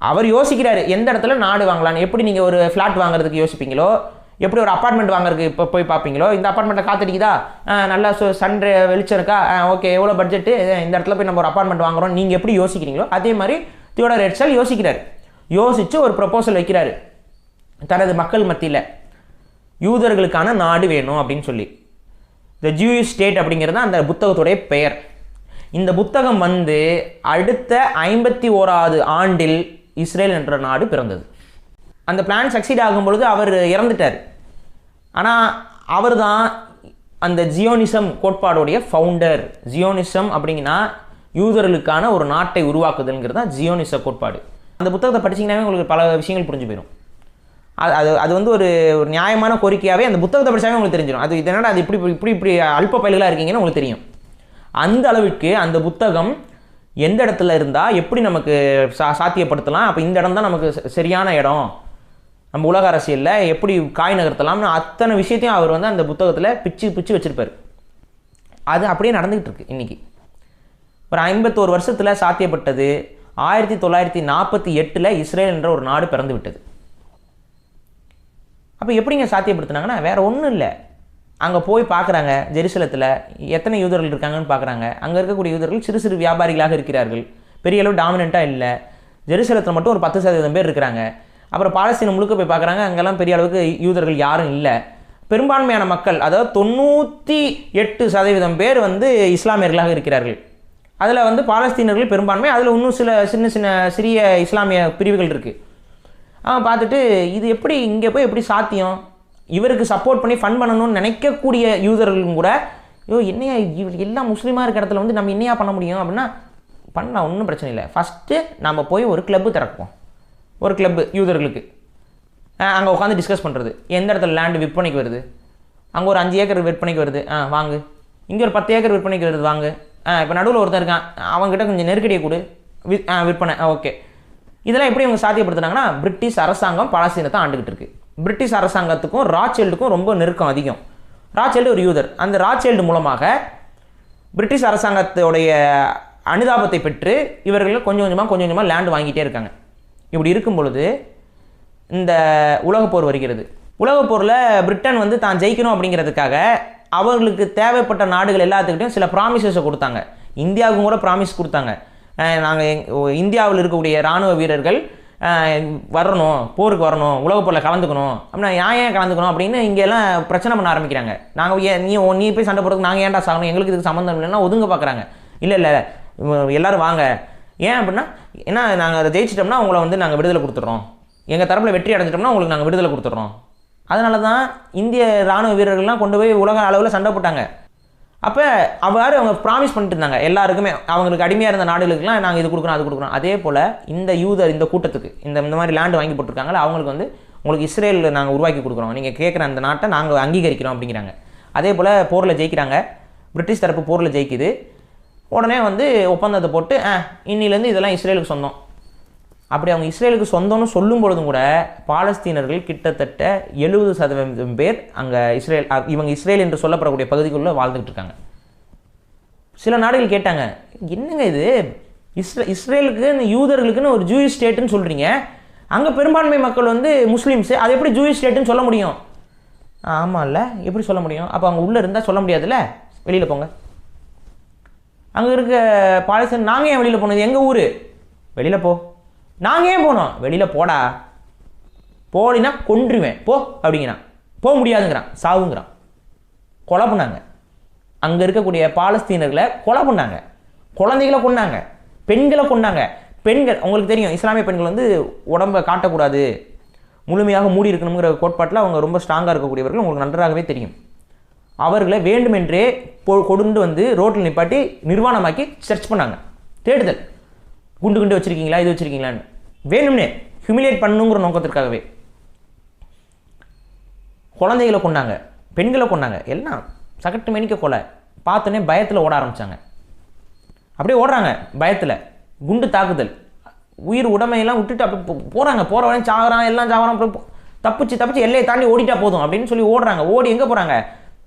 அவர் யோசிக்கிறாரு எந்த இடத்துல நாடு வாங்கலான்னு. எப்படி நீங்கள் ஒரு ஃப்ளாட் வாங்குறதுக்கு யோசிப்பீங்களோ, எப்படி ஒரு அப்பார்ட்மெண்ட் வாங்குறதுக்கு இப்போ போய் பார்ப்பீங்களோ, இந்த அப்பார்ட்மெண்ட்டில் காத்தடிக்குதா, நல்லா சன் வெளிச்சம் இருக்கா, ஓகே எவ்வளோ பட்ஜெட்டு, இந்த இடத்துல போய் நம்ம ஒரு அப்பார்ட்மெண்ட் வாங்குறோம், நீங்கள் எப்படி யோசிக்கிறீங்களோ அதே மாதிரி தியோடர் ஹெர்ட்ஸல் யோசிக்கிறார். யோசித்து ஒரு ப்ரப்போசல் வைக்கிறாரு தனது மக்கள் மத்தியில். யூதர்களுக்கான நாடு வேணும் அப்படின்னு சொல்லி. த ஜூயிஷ் ஸ்டேட் அப்படிங்கிறது அந்த புத்தகத்துடைய பெயர். இந்த புத்தகம் அடுத்த 51வது ஆண்டில் இஸ்ரேல் என்ற நாடு பிறந்தது. அந்த பிளான் சக்சீட் ஆகும் பொழுது அவர் இறந்துட்டார். ஆனால் அவர் தான் அந்த ஜியோனிசம் கோட்பாடுடைய ஃபவுண்டர். ஜியோனிசம் அப்படிங்கன்னா யூதர்களுக்கான ஒரு நாட்டை உருவாக்குதல்ங்கிறது தான் ஜியோனிச கோட்பாடு. அந்த புத்தகத்தை படிச்சிங்கன்னாவே உங்களுக்கு பல விஷயங்கள் புரிஞ்சு போயிடும். அது ஒரு நியாயமான கோரிக்கையாகவே அந்த புத்தகத்தை படித்தாவே உங்களுக்கு தெரிஞ்சிடும். அது இதனால் அது இப்படி அல்ப பயல்களாக இருக்கீங்கன்னு உங்களுக்கு தெரியும். அந்த அளவுக்கு அந்த புத்தகம் எந்த இடத்துல இருந்தால் எப்படி நமக்கு சாத்தியப்படுத்தலாம், அப்போ இந்த இடம் தான் நமக்கு சரியான இடம், நம்ம உலக அரசியலில் எப்படி காய் நகர்த்தலாம்னு அத்தனை விஷயத்தையும் அவர் அந்த புத்தகத்தில் பிச்சு வச்சுருப்பார். அது அப்படியே நடந்துக்கிட்டு இருக்கு இன்றைக்கி. ஒரு 51 வருஷத்தில் சாத்தியப்பட்டது. 1948 இஸ்ரேல் என்ற ஒரு நாடு பிறந்து விட்டது. அப்போ எப்படிங்க சாத்தியப்படுத்தினாங்கன்னா வேறு ஒன்றும் இல்லை. அங்கே போய் பார்க்குறாங்க, ஜெருசலத்தில் எத்தனை யூதர்கள் இருக்காங்கன்னு பார்க்குறாங்க. அங்கே இருக்கக்கூடிய யூதர்கள் சிறு சிறு வியாபாரிகளாக இருக்கிறார்கள், பெரிய அளவு டாமினண்ட்டாக இல்லை. ஜெருசலத்தில் மட்டும் ஒரு 10% பேர் இருக்கிறாங்க. அப்புறம் பாலஸ்தீனம் முழுக்க போய் பார்க்குறாங்க, அங்கெல்லாம் பெரிய அளவுக்கு யூதர்கள் யாரும் இல்லை. பெரும்பான்மையான மக்கள், அதாவது 98% பேர் இஸ்லாமியர்களாக இருக்கிறார்கள். அதில் பாலஸ்தீனர்கள் பெரும்பான்மை, அதில் இன்னும் சில சிறிய இஸ்லாமிய பிரிவுகள் இருக்குது. அவன் பார்த்துட்டு இது எப்படி இங்கே போய் எப்படி சாத்தியம், இவருக்கு சப்போர்ட் பண்ணி ஃபண்ட் பண்ணணும்னு நினைக்கக்கூடிய யூதர்களும் கூட என்னையா எல்லாம் முஸ்லீமாக இருக்கிற இடத்துல நம்ம என்னையா பண்ண முடியும் அப்படின்னா, பண்ணலாம், ஒன்றும் பிரச்சனை இல்லை. ஃபஸ்ட்டு நம்ம போய் ஒரு கிளப்பு திறப்போம். ஒரு கிளப்பு யூதர்களுக்கு அங்கே உட்காந்து டிஸ்கஸ் பண்ணுறது. எந்த இடத்துல லேண்டு விற்பனைக்கு வருது, அங்கே ஒரு 5 ஏக்கர் விற்பனைக்கு வருது, வாங்கு. இங்கே ஒரு 10 ஏக்கர் விற்பனைக்கு வருது, வாங்கு. இப்போ நடுவில் ஒருத்தர் இருக்கான், அவங்ககிட்ட கொஞ்சம் நெருக்கடியை கொடு, விற்பனை, ஓகே. இதெல்லாம் எப்படி இவங்க சாத்தியப்படுத்துனாங்கன்னா, பிரிட்டிஷ் அரசாங்கம் பாலஸ்தீனத்தை ஆண்டுகிட்டு இருக்கு. பிரிட்டிஷ் அரசாங்கத்துக்கும் ராட்சைல்டுக்கும் ரொம்ப நெருக்கம் அதிகம். ராட்சைல்டு ஒரு யூதர். அந்த ராட்சைல்டு மூலமாக பிரிட்டிஷ் அரசாங்கத்தோடைய அனுதாபத்தை பெற்று இவர்கள் கொஞ்சம் கொஞ்சமாக லேண்டு வாங்கிட்டே இருக்காங்க. இப்படி இருக்கும் பொழுது இந்த உலகப்போர் வருகிறது. உலகப்போரில் பிரிட்டன் தான் ஜெயிக்கணும் அப்படிங்கிறதுக்காக அவர்களுக்கு தேவைப்பட்ட நாடுகள் எல்லாத்துக்கிட்டையும் சில ப்ராமிசஸை கொடுத்தாங்க. இந்தியாவுக்கும் கூட ப்ராமிஸ் கொடுத்தாங்க. நாங்கள் இந்தியாவில் இருக்கக்கூடிய இராணுவ வீரர்கள் வரணும், போருக்கு வரணும், உலகப்போரில் கலந்துக்கணும் அப்படின்னா, ஏன் கலந்துக்கணும் அப்படின்னு இங்கெல்லாம் பிரச்சனை பண்ண ஆரம்பிக்கிறாங்க. நாங்கள் நீ போய் சண்டை போடுறதுக்கு நாங்கள் ஏன்டா சாகணும், எங்களுக்கு இதுக்கு சம்மந்தம் இல்லைன்னா ஒதுங்க பார்க்குறாங்க. இல்லை எல்லோரும் வாங்க. ஏன் அப்படின்னா, ஏன்னா நாங்கள் அதை ஜெயிச்சிட்டோம்னா உங்களை நாங்கள் விடுதலை கொடுத்துட்றோம், எங்கள் தரப்பில் வெற்றி அடைஞ்சிட்டோம்னா உங்களுக்கு நாங்கள் விடுதலை கொடுத்துட்றோம். அதனால தான் இந்திய இராணுவ வீரர்கள்லாம் கொண்டு போய் உலக அளவில் சண்டை போட்டாங்க. அப்போ அவங்க ப்ராமிஸ் பண்ணிட்டு இருந்தாங்க எல்லாருக்குமே, அவங்களுக்கு அடிமையாக இருந்த நாடுகளுக்குலாம் நாங்கள் இது கொடுக்குறோம் அது கொடுக்குறோம். அதே போல் இந்த யூதர் இந்த கூட்டத்துக்கு இந்த மாதிரி லேண்டு வாங்கி போட்டிருக்காங்களே, அவங்களுக்கு உங்களுக்கு இஸ்ரேல் நாங்கள் உருவாக்கி கொடுக்குறோம், நீங்கள் கேட்குற அந்த நாட்டை நாங்கள் அங்கீகரிக்கிறோம் அப்படிங்கிறாங்க. அதே போல் போரில் ஜெயிக்கிறாங்க, பிரிட்டிஷ் தரப்பு போரில் ஜெயிக்குது. உடனே ஒப்பந்தத்தை போட்டு இன்னிலேருந்து இதெல்லாம் இஸ்ரேலுக்கு சொந்தம். அப்படி அவங்க இஸ்ரேலுக்கு சொந்தம்னு சொல்லும் பொழுதும் கூட பாலஸ்தீனர்கள் கிட்டத்தட்ட 70% பேர் அங்கே இவங்க இஸ்ரேல் என்று சொல்லப்படக்கூடிய பகுதிக்குள்ளே வாழ்ந்துகிட்டு இருக்காங்க. சில நாடுகள் கேட்டாங்க, என்னங்க இது இஸ்ரேலுக்கு யூதர்களுக்குன்னு ஒரு ஜூயிஷ் ஸ்டேட்டுன்னு சொல்கிறீங்க, அங்கே பெரும்பான்மை மக்கள் முஸ்லீம்ஸு, அது எப்படி ஜூயிஷ் ஸ்டேட்டுன்னு சொல்ல முடியும்? ஆமாம் இல்லை, எப்படி சொல்ல முடியும்? அப்போ அவங்க உள்ளே இருந்தால் சொல்ல முடியாதுல்ல, வெளியில் போங்க. அங்கே இருக்க பாலஸ்தீன், நாங்கள் ஏன் வெளியில் போனது, எங்கள் ஊர், வெளியில் போ. நாங்கள் ஏன் போனோம், வெளியில் போடா, போலினா கொன்றுவேன் போ அப்படிங்கிறான். போக முடியாதுங்கிறான், சாவுங்கிறான். கொலை பண்ணாங்க, அங்கே இருக்கக்கூடிய பாலஸ்தீனர்களை கொலை பண்ணாங்க, குழந்தைகளை கொண்டாங்க, பெண்களை கொண்டாங்க. பெண்கள் உங்களுக்கு தெரியும், இஸ்லாமிய பெண்கள் உடம்பை காட்டக்கூடாது, முழுமையாக மூடி இருக்கணுங்கிற கோட்பாட்டில் அவங்க ரொம்ப ஸ்ட்ராங்காக இருக்கக்கூடியவர்கள் உங்களுக்கு நன்றாகவே தெரியும். அவர்களை வேண்டுமென்றே கொண்டு ரோட்டில் நிப்பாட்டி நிர்வாணமாக்கி சர்ச் பண்ணாங்க, தேடுதல், குண்டு வச்சுருக்கீங்களா, இது வச்சுருக்கீங்களான்னு வேணும்னே ஹியூமிலியேட் பண்ணுங்கிற நோக்கத்திற்காகவே குழந்தைகளை கொண்டாங்க, பெண்களை கொண்டாங்க, எல்லாம் சகட்டு மெனிக்க கொலை. பார்த்தோன்னே பயத்தில் ஓட ஆரம்பித்தாங்க. அப்படியே ஓடுறாங்க பயத்தில். குண்டு தாக்குதல், உயிர் உடைமையெல்லாம் விட்டுட்டு அப்படி போகிறாங்க. போகிற வரையும் சாகுறான், எல்லாம் சாகுறான். அப்புறம் தப்பிச்சு எல்லையை தாண்டி ஓடிட்டா போதும் அப்படின்னு சொல்லி ஓடுறாங்க. ஓடி எங்கே போகிறாங்க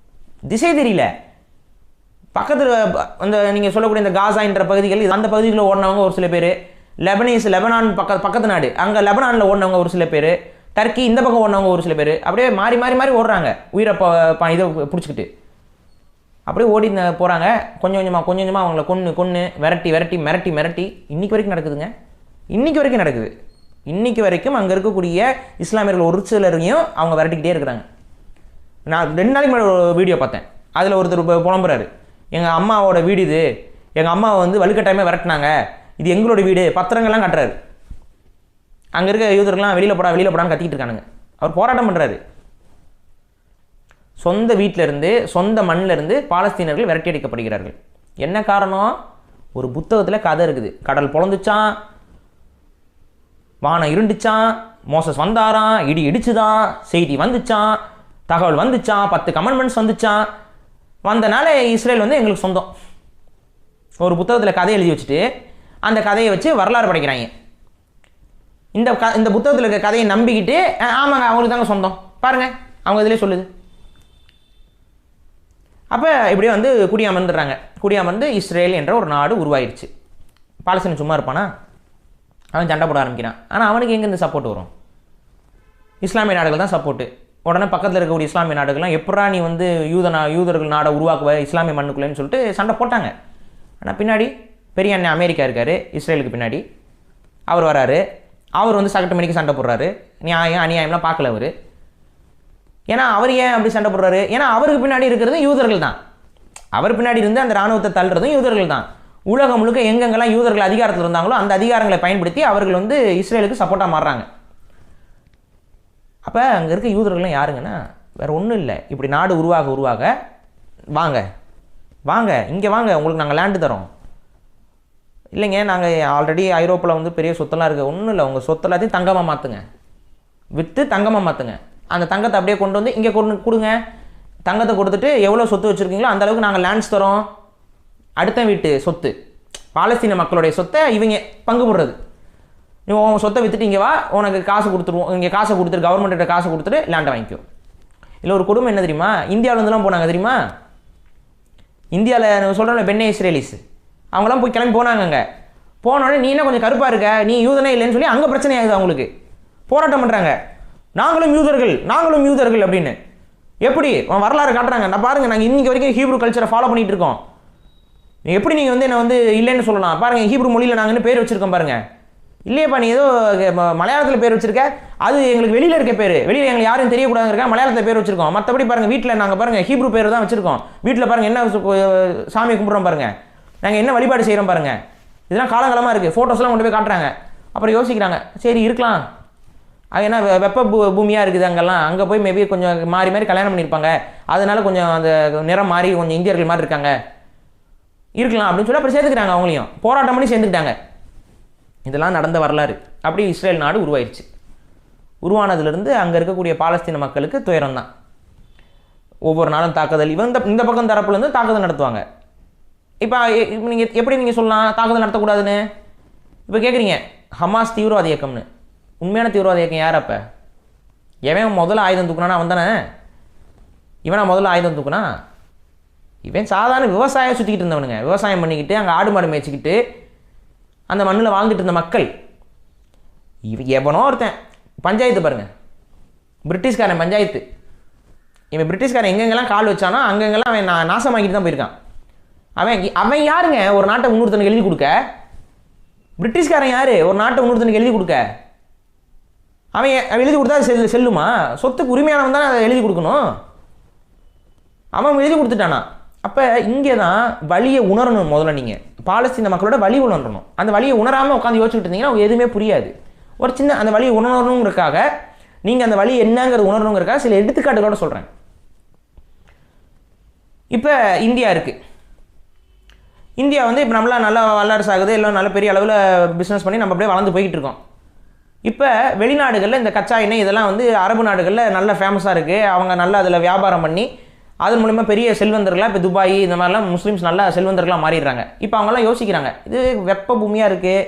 திசை தெரியல. பக்கத்தில் அந்த நீங்கள் சொல்லக்கூடிய இந்த காசான்ற பகுதிகள், அந்த பகுதிகளில் ஓடினவங்க ஒரு சில பேர், லெபனான் பக்கத்து நாடு, அங்கே லெபனானில் ஓடினவங்க ஒரு சில பேர், டர்க்கி இந்த பக்கம் ஓடினவங்க ஒரு சில பேர், அப்படியே மாறி மாறி மாறி ஓடுறாங்க உயிரை இதை பிடிச்சிக்கிட்டு. அப்படியே ஓடி போகிறாங்க. கொஞ்சம் கொஞ்சமாக அவங்கள கொன்று மிரட்டி இன்றைக்கி வரைக்கும் நடக்குதுங்க. இன்றைக்கி வரைக்கும் அங்கே இருக்கக்கூடிய இஸ்லாமியர்கள் ஒரு சிலரையும் அவங்க விரட்டிக்கிட்டே இருக்கிறாங்க. நான் 2 நாளைக்கு முன்னாடி ஒரு வீடியோ பார்த்தேன். அதில் ஒருத்தர் புலம்புறாரு, எங்கள் அம்மாவோட வீடு இது, எங்கள் அம்மாவை வந்து வலுக்கட்டாயமே விரட்டினாங்க, இது எங்களோட வீடு, பத்திரங்கள்லாம் கட்டுறாரு. அங்கே இருக்க யூதர்கள்லாம் வெளியில் போடான்னு கத்திக்கிட்டு இருக்கானுங்க. அவர் போராட்டம் பண்ணுறாரு. சொந்த வீட்டிலேருந்து சொந்த மண்ணிலேருந்து பாலஸ்தீனர்கள் விரட்டி அடிக்கப்படுகிறார்கள். என்ன காரணம்? ஒரு புத்தகத்தில் கதை இருக்குது. கடல் பொழந்துச்சான், வானம் இருண்டுச்சான், மோசஸ் வந்தாராம், இடி இடிச்சுதான், செய்தி வந்துச்சான், தகவல் வந்துச்சான், 10 கமெண்ட்மெண்ட்ஸ் வந்துச்சான். வந்தனால இஸ்ரேல் வந்து எங்களுக்கு சொந்தம். ஒரு புத்தகத்தில் கதை எழுதி வச்சுட்டு அந்த கதையை வச்சு வரலாறு படைக்கிறாங்க. இந்த புத்தகத்தில் இருக்க கதையை நம்பிக்கிட்டு ஆமாங்க அவங்களுக்கு தாங்க சொந்தம் பாருங்கள், அவங்க இதிலே சொல்லுது. அப்போ இப்படியே வந்து குடியமர்ந்து இஸ்ரேல் என்ற ஒரு நாடு உருவாயிருச்சு. பாலஸ்தீன் சும்மா இருப்பானா? அவன் சண்டை போட ஆரம்பிக்கிறான். ஆனால் அவனுக்கு எங்கேருந்து சப்போர்ட் வரும்? இஸ்லாமிய நாடுகள் தான் சப்போர்ட்டு. உடனே பக்கத்தில் இருக்கக்கூடிய இஸ்லாமிய நாடுகள்லாம் எப்படா நீ வந்து யூதர்கள் நாடை உருவாக்குவ இஸ்லாமிய மண்ணுக்குள்ளேன்னு சொல்லிட்டு சண்டை போட்டாங்க. ஆனால் பின்னாடி பெரிய அண்ணன் அமெரிக்கா இருக்கார் இஸ்ரேலுக்கு பின்னாடி. அவர் வராரு. அவர் வந்து சகட்டு மணிக்கு சண்டை போடுறாரு. நியாயம் அநியாயம்லாம் பார்க்கல அவர். ஏன்னா அவர் ஏன் அப்படி சண்டை போடுறாரு? ஏன்னா அவருக்கு பின்னாடி இருக்கிறது யூதர்கள் தான். அவர் பின்னாடி இருந்து அந்த இராணுவத்தை தள்ளுறதும் யூதர்கள் தான். உலகம் முழுக்க எங்கெங்கெல்லாம் யூதர்கள் அதிகாரத்தில் இருந்தாங்களோ அந்த அதிகாரங்களை பயன்படுத்தி அவர்கள் வந்து இஸ்ரேலுக்கு சப்போர்ட்டாக மாறுறாங்க. அப்போ அங்கே இருக்க யூதர்கள்லாம் யாருங்கன்னா வேறு ஒன்றும் இல்லை, இப்படி நாடு உருவாக வாங்க இங்கே வாங்க, உங்களுக்கு நாங்கள் லேண்டு தரோம். இல்லைங்க நாங்கள் ஆல்ரெடி ஐரோப்பில் வந்து பெரிய சொத்தெல்லாம் இருக்குது. ஒன்றும் இல்லை, உங்கள் சொத்து எல்லாத்தையும் தங்கமாக மாற்றுங்க, விற்று தங்கமாக மாற்றுங்க. அந்த தங்கத்தை அப்படியே கொண்டு வந்து இங்கே கொடுங்க. தங்கத்தை கொடுத்துட்டு எவ்வளோ சொத்து வச்சுருக்கீங்களோ அந்த அளவுக்கு நாங்கள் லேண்ட்ஸ் தரோம். அடுத்த வீட்டு சொத்து, பாலஸ்தீன மக்களுடைய சொத்தை இவங்க பங்கு போடுறது. உன் சொத்தை விற்றுட்டு இங்கே வா, உனக்கு காசு கொடுத்துருவோம், இங்கே காசை கொடுத்துட்டு கவர்மெண்ட்டிட்ட காசை கொடுத்துட்டு லேண்டை வாங்கிக்கோ. இல்லை ஒரு குடும்பம் என்ன தெரியுமா, இந்தியாவிலேருந்துலாம் போனாங்க தெரியுமா? இந்தியாவில் சொல்கிறோம்ல பென்னே இஸ்ரேலிஸ், அவங்களாம் போய் கிளம்பி போனாங்க. அங்கே போனோடனே நீ என்ன கொஞ்சம் கருப்பாக இருக்க, நீ யூதனே இல்லைன்னு சொல்லி அங்கே பிரச்சனை ஆகுது. அவங்களுக்கு போராட்டம் பண்ணுறாங்க, நாங்களும் யூதர்கள் அப்படின்னு. எப்படி வரலாறு காட்டுறாங்க. நான் பாருங்கள், நாங்கள் இன்றைக்கி வரைக்கும் ஹீப்ரு கல்ச்சரை ஃபாலோ பண்ணிகிட்டு இருக்கோம். எப்படி நீங்கள் வந்து என்ன வந்து இல்லைன்னு சொல்லலாம்? பாருங்கள், ஹீப்ரு மொழியில் நாங்கள் இன்னும் பேர் வச்சுருக்கோம் பாருங்கள். இல்லையப்பா நீ ஏதோ மலையாளத்தில் பேர் வச்சுருக்க, அது எங்களுக்கு வெளியில் இருக்க பேர், வெளியில் எங்களுக்கு யாரும் தெரியக்கூடாதுன்னு இருக்கா மலையாளத்தில் பேர் வச்சுருக்கோம். மற்றபடி பாருங்கள் வீட்டில் நாங்கள் பாருங்கள் ஹீப்ரு பேர் தான் வச்சுருக்கோம். வீட்டில் பாருங்கள் என்ன சாமியை கும்பிட்றோம் பாருங்கள், நாங்கள் என்ன வழிபாடு செய்கிறோம் பாருங்கள். இதெல்லாம் காலங்காலமாக இருக்குது. ஃபோட்டோஸ்லாம் கொண்டு போய் காட்டுறாங்க. அப்புறம் யோசிக்கிறாங்க, சரி இருக்கலாம், அது என்ன வெப்ப பூமியாக இருக்குது அங்கெல்லாம், அங்கே போய் மேபி கொஞ்சம் மாறி கல்யாணம் பண்ணியிருப்பாங்க, அதனால கொஞ்சம் அந்த நிறம் மாறி கொஞ்சம் இந்தியர்கள் மாதிரி இருக்காங்க, இருக்கலாம் அப்படின்னு சொல்லி அப்புறம் சேர்த்துக்கிறாங்க. அவங்களையும் போராட்டம் பண்ணி சேர்ந்துக்கிட்டாங்க. இதெல்லாம் நடந்த வரலாறு. அப்படி இஸ்ரேல் நாடு உருவாயிருச்சு. உருவானதுலேருந்து அங்கே இருக்கக்கூடிய பாலஸ்தீன மக்களுக்கு துயரம் தான். ஒவ்வொரு நாளும் தாக்குதல். இந்த பக்கம் தரப்புலேருந்து தாக்குதல் நடத்துவாங்க. இப்போ நீங்கள் எப்படி நீங்கள் சொல்லலாம் தாக்குதல் நடத்தக்கூடாதுன்னு? இப்போ கேட்குறீங்க ஹமாஸ் தீவிரவாத இயக்கம்னு. உண்மையான தீவிரவாத இயக்கம் யார்? அப்போ எவன் முதல்ல ஆயுதம் தூக்குனானா அவன் தானே? இவனா முதல்ல ஆயுதம் தூக்குனா? இவன் சாதாரண விவசாயம் சுற்றிக்கிட்டு இருந்தவனுங்க. விவசாயம் பண்ணிக்கிட்டு அங்கே ஆடு மாடு மேய்ச்சிக்கிட்டு அந்த மண்ணில் வாழ்ந்துட்டு இருந்த மக்கள். எவனோ ஒருத்தன் பஞ்சாயத்து பாருங்கள், பிரிட்டிஷ்காரன் பஞ்சாயத்து. இவன் பிரிட்டிஷ்காரன் எங்கெங்கெல்லாம் கால் வச்சானோ அங்கெங்கெல்லாம் அவன் நாசமாக்கிட்டு தான் போயிருக்கான். அவன் யாருங்க ஒரு நாட்டை இன்னொருத்தனுக்கு எழுதி கொடுக்க? பிரிட்டிஷ்காரன் யார் ஒரு நாட்டை இன்னொருத்தனுக்கு எழுதி கொடுக்க? அவன் எழுதி கொடுத்தா அது செல்லுமா? சொத்துக்கு உரிமையானவன் தானே அதை எழுதி கொடுக்கணும். அவன் எழுதி கொடுத்துட்டானா? அப்போ இங்கே தான் வலியை உணரணும். முதல்ல நீங்கள் பாலஸ்தீன மக்களோட வலி உணரணும். அந்த வலியை உணராமல் உட்காந்து யோசிச்சுட்டு இருந்தீங்கன்னா எதுவுமே புரியாது. ஒரு சின்ன அந்த வலியை உணரணுங்கிறதுக்காக, நீங்கள் அந்த வலி என்னங்கிறது உணரணுங்கிறதுக்காக சில எடுத்துக்காட்டுகளோட சொல்கிறேன். இப்போ இந்தியா இருக்குது. இந்தியா வந்து இப்போ நம்மளாம் நல்லா வல்லரசு ஆகுது, எல்லாம் நல்ல பெரிய அளவில் பிஸ்னஸ் பண்ணி நம்ம அப்படியே வளர்ந்து போய்கிட்டு இருக்கோம். இப்போ வெளிநாடுகளில் இந்த கச்சா எண்ணெய் இதெல்லாம் வந்து அரபு நாடுகளில் நல்ல ஃபேமஸாக இருக்குது. அவங்க நல்லா அதில் வியாபாரம் பண்ணி அதன் மூலிமா பெரிய செல்வந்தர்களாக இப்போ துபாய் இந்த மாதிரிலாம் முஸ்லீம்ஸ் நல்லா செல்வந்தர்களாக மாறிடுறாங்க. இப்போ அவங்கெல்லாம் யோசிக்கிறாங்க, இது வெப்ப பூமியாக இருக்குது,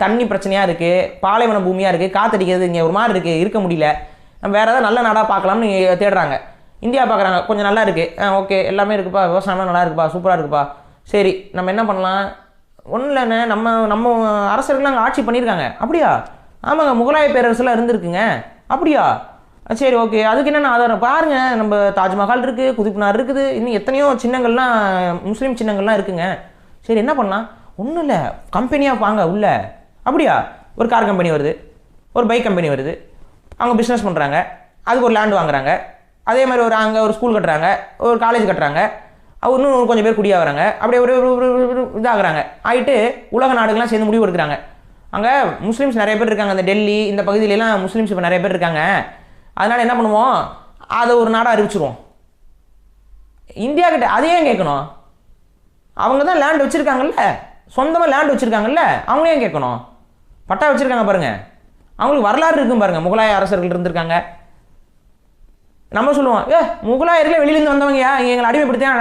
தண்ணி பிரச்சனையாக இருக்குது, பாலைவன பூமியாக இருக்குது, காற்றடிக்கிறது இங்கே ஒரு மாதிரி இருக்குது, இருக்க முடியல, நம்ம வேறு ஏதாவது நல்ல நாடாக பார்க்கலாம்னு தேடுறாங்க. இந்தியா பார்க்குறாங்க, கொஞ்சம் நல்லா இருக்குது, ஓகே எல்லாமே இருக்குப்பா, விவசாயம்லாம் நல்லா இருக்குப்பா, சூப்பராக இருக்குப்பா, சரி நம்ம என்ன பண்ணலாம், ஒன்றும் இல்லைண்ணே, நம்ம அரசர்கள்லாம் அங்கே ஆட்சி பண்ணியிருக்காங்க. அப்படியா? ஆமாங்க, முகலாய பேரரசுலாம் இருந்திருக்குங்க. அப்படியா? சரி ஓகே, அதுக்கு என்னென்ன ஆதாரம் பாருங்கள், நம்ம தாஜ்மஹால் இருக்குது, குதுப்மினார் இருக்குது, இன்னும் எத்தனையோ சின்னங்கள்லாம் முஸ்லீம் சின்னங்கள்லாம் இருக்குங்க. சரி என்ன பண்ணலாம்? ஒன்றும் இல்லை, கம்பெனியாக வாங்க உள்ள. அப்படியா? ஒரு கார் கம்பெனி வருது, ஒரு பைக் கம்பெனி வருது, அவங்க பிஸ்னஸ் பண்ணுறாங்க, அதுக்கு ஒரு லேண்ட் வாங்குறாங்க, அதே மாதிரி அங்கே ஒரு ஸ்கூல் கட்டுறாங்க, ஒரு காலேஜ் கட்டுறாங்க, இன்னும் கொஞ்சம் பேர் குடியாக வராங்க, அப்படியே ஒரு இதாகிறாங்க. ஆகிட்டு உலக நாடுகள்லாம் சேர்ந்து முடிவு எடுக்கிறாங்க. அங்கே முஸ்லீம்ஸ் நிறைய பேர் இருக்காங்க, அந்த டெல்லி இந்த பகுதியிலலாம் முஸ்லீம்ஸ் இப்போ நிறைய பேர் இருக்காங்க. அதனால் என்ன பண்ணுவோம், அதை ஒரு நாடாக அறிவிச்சிருவோம். இந்தியா கிட்ட அதையே கேட்கணும், அவங்க தான் லேண்ட் வச்சுருக்காங்கல்ல, சொந்தமாக லேண்ட் வச்சுருக்காங்கல்ல, அவங்களே கேட்கணும். பட்டா வச்சுருக்காங்க பாருங்கள், அவங்களுக்கு வரலாறு இருக்கும் பாருங்கள், முகலாய அரசர்கள் இருந்திருக்காங்க. நம்ம சொல்லுவோம், முகலாயர்களே வெளியிலேருந்து வந்தவங்க எங்களை அடிமைப்படுத்தியா,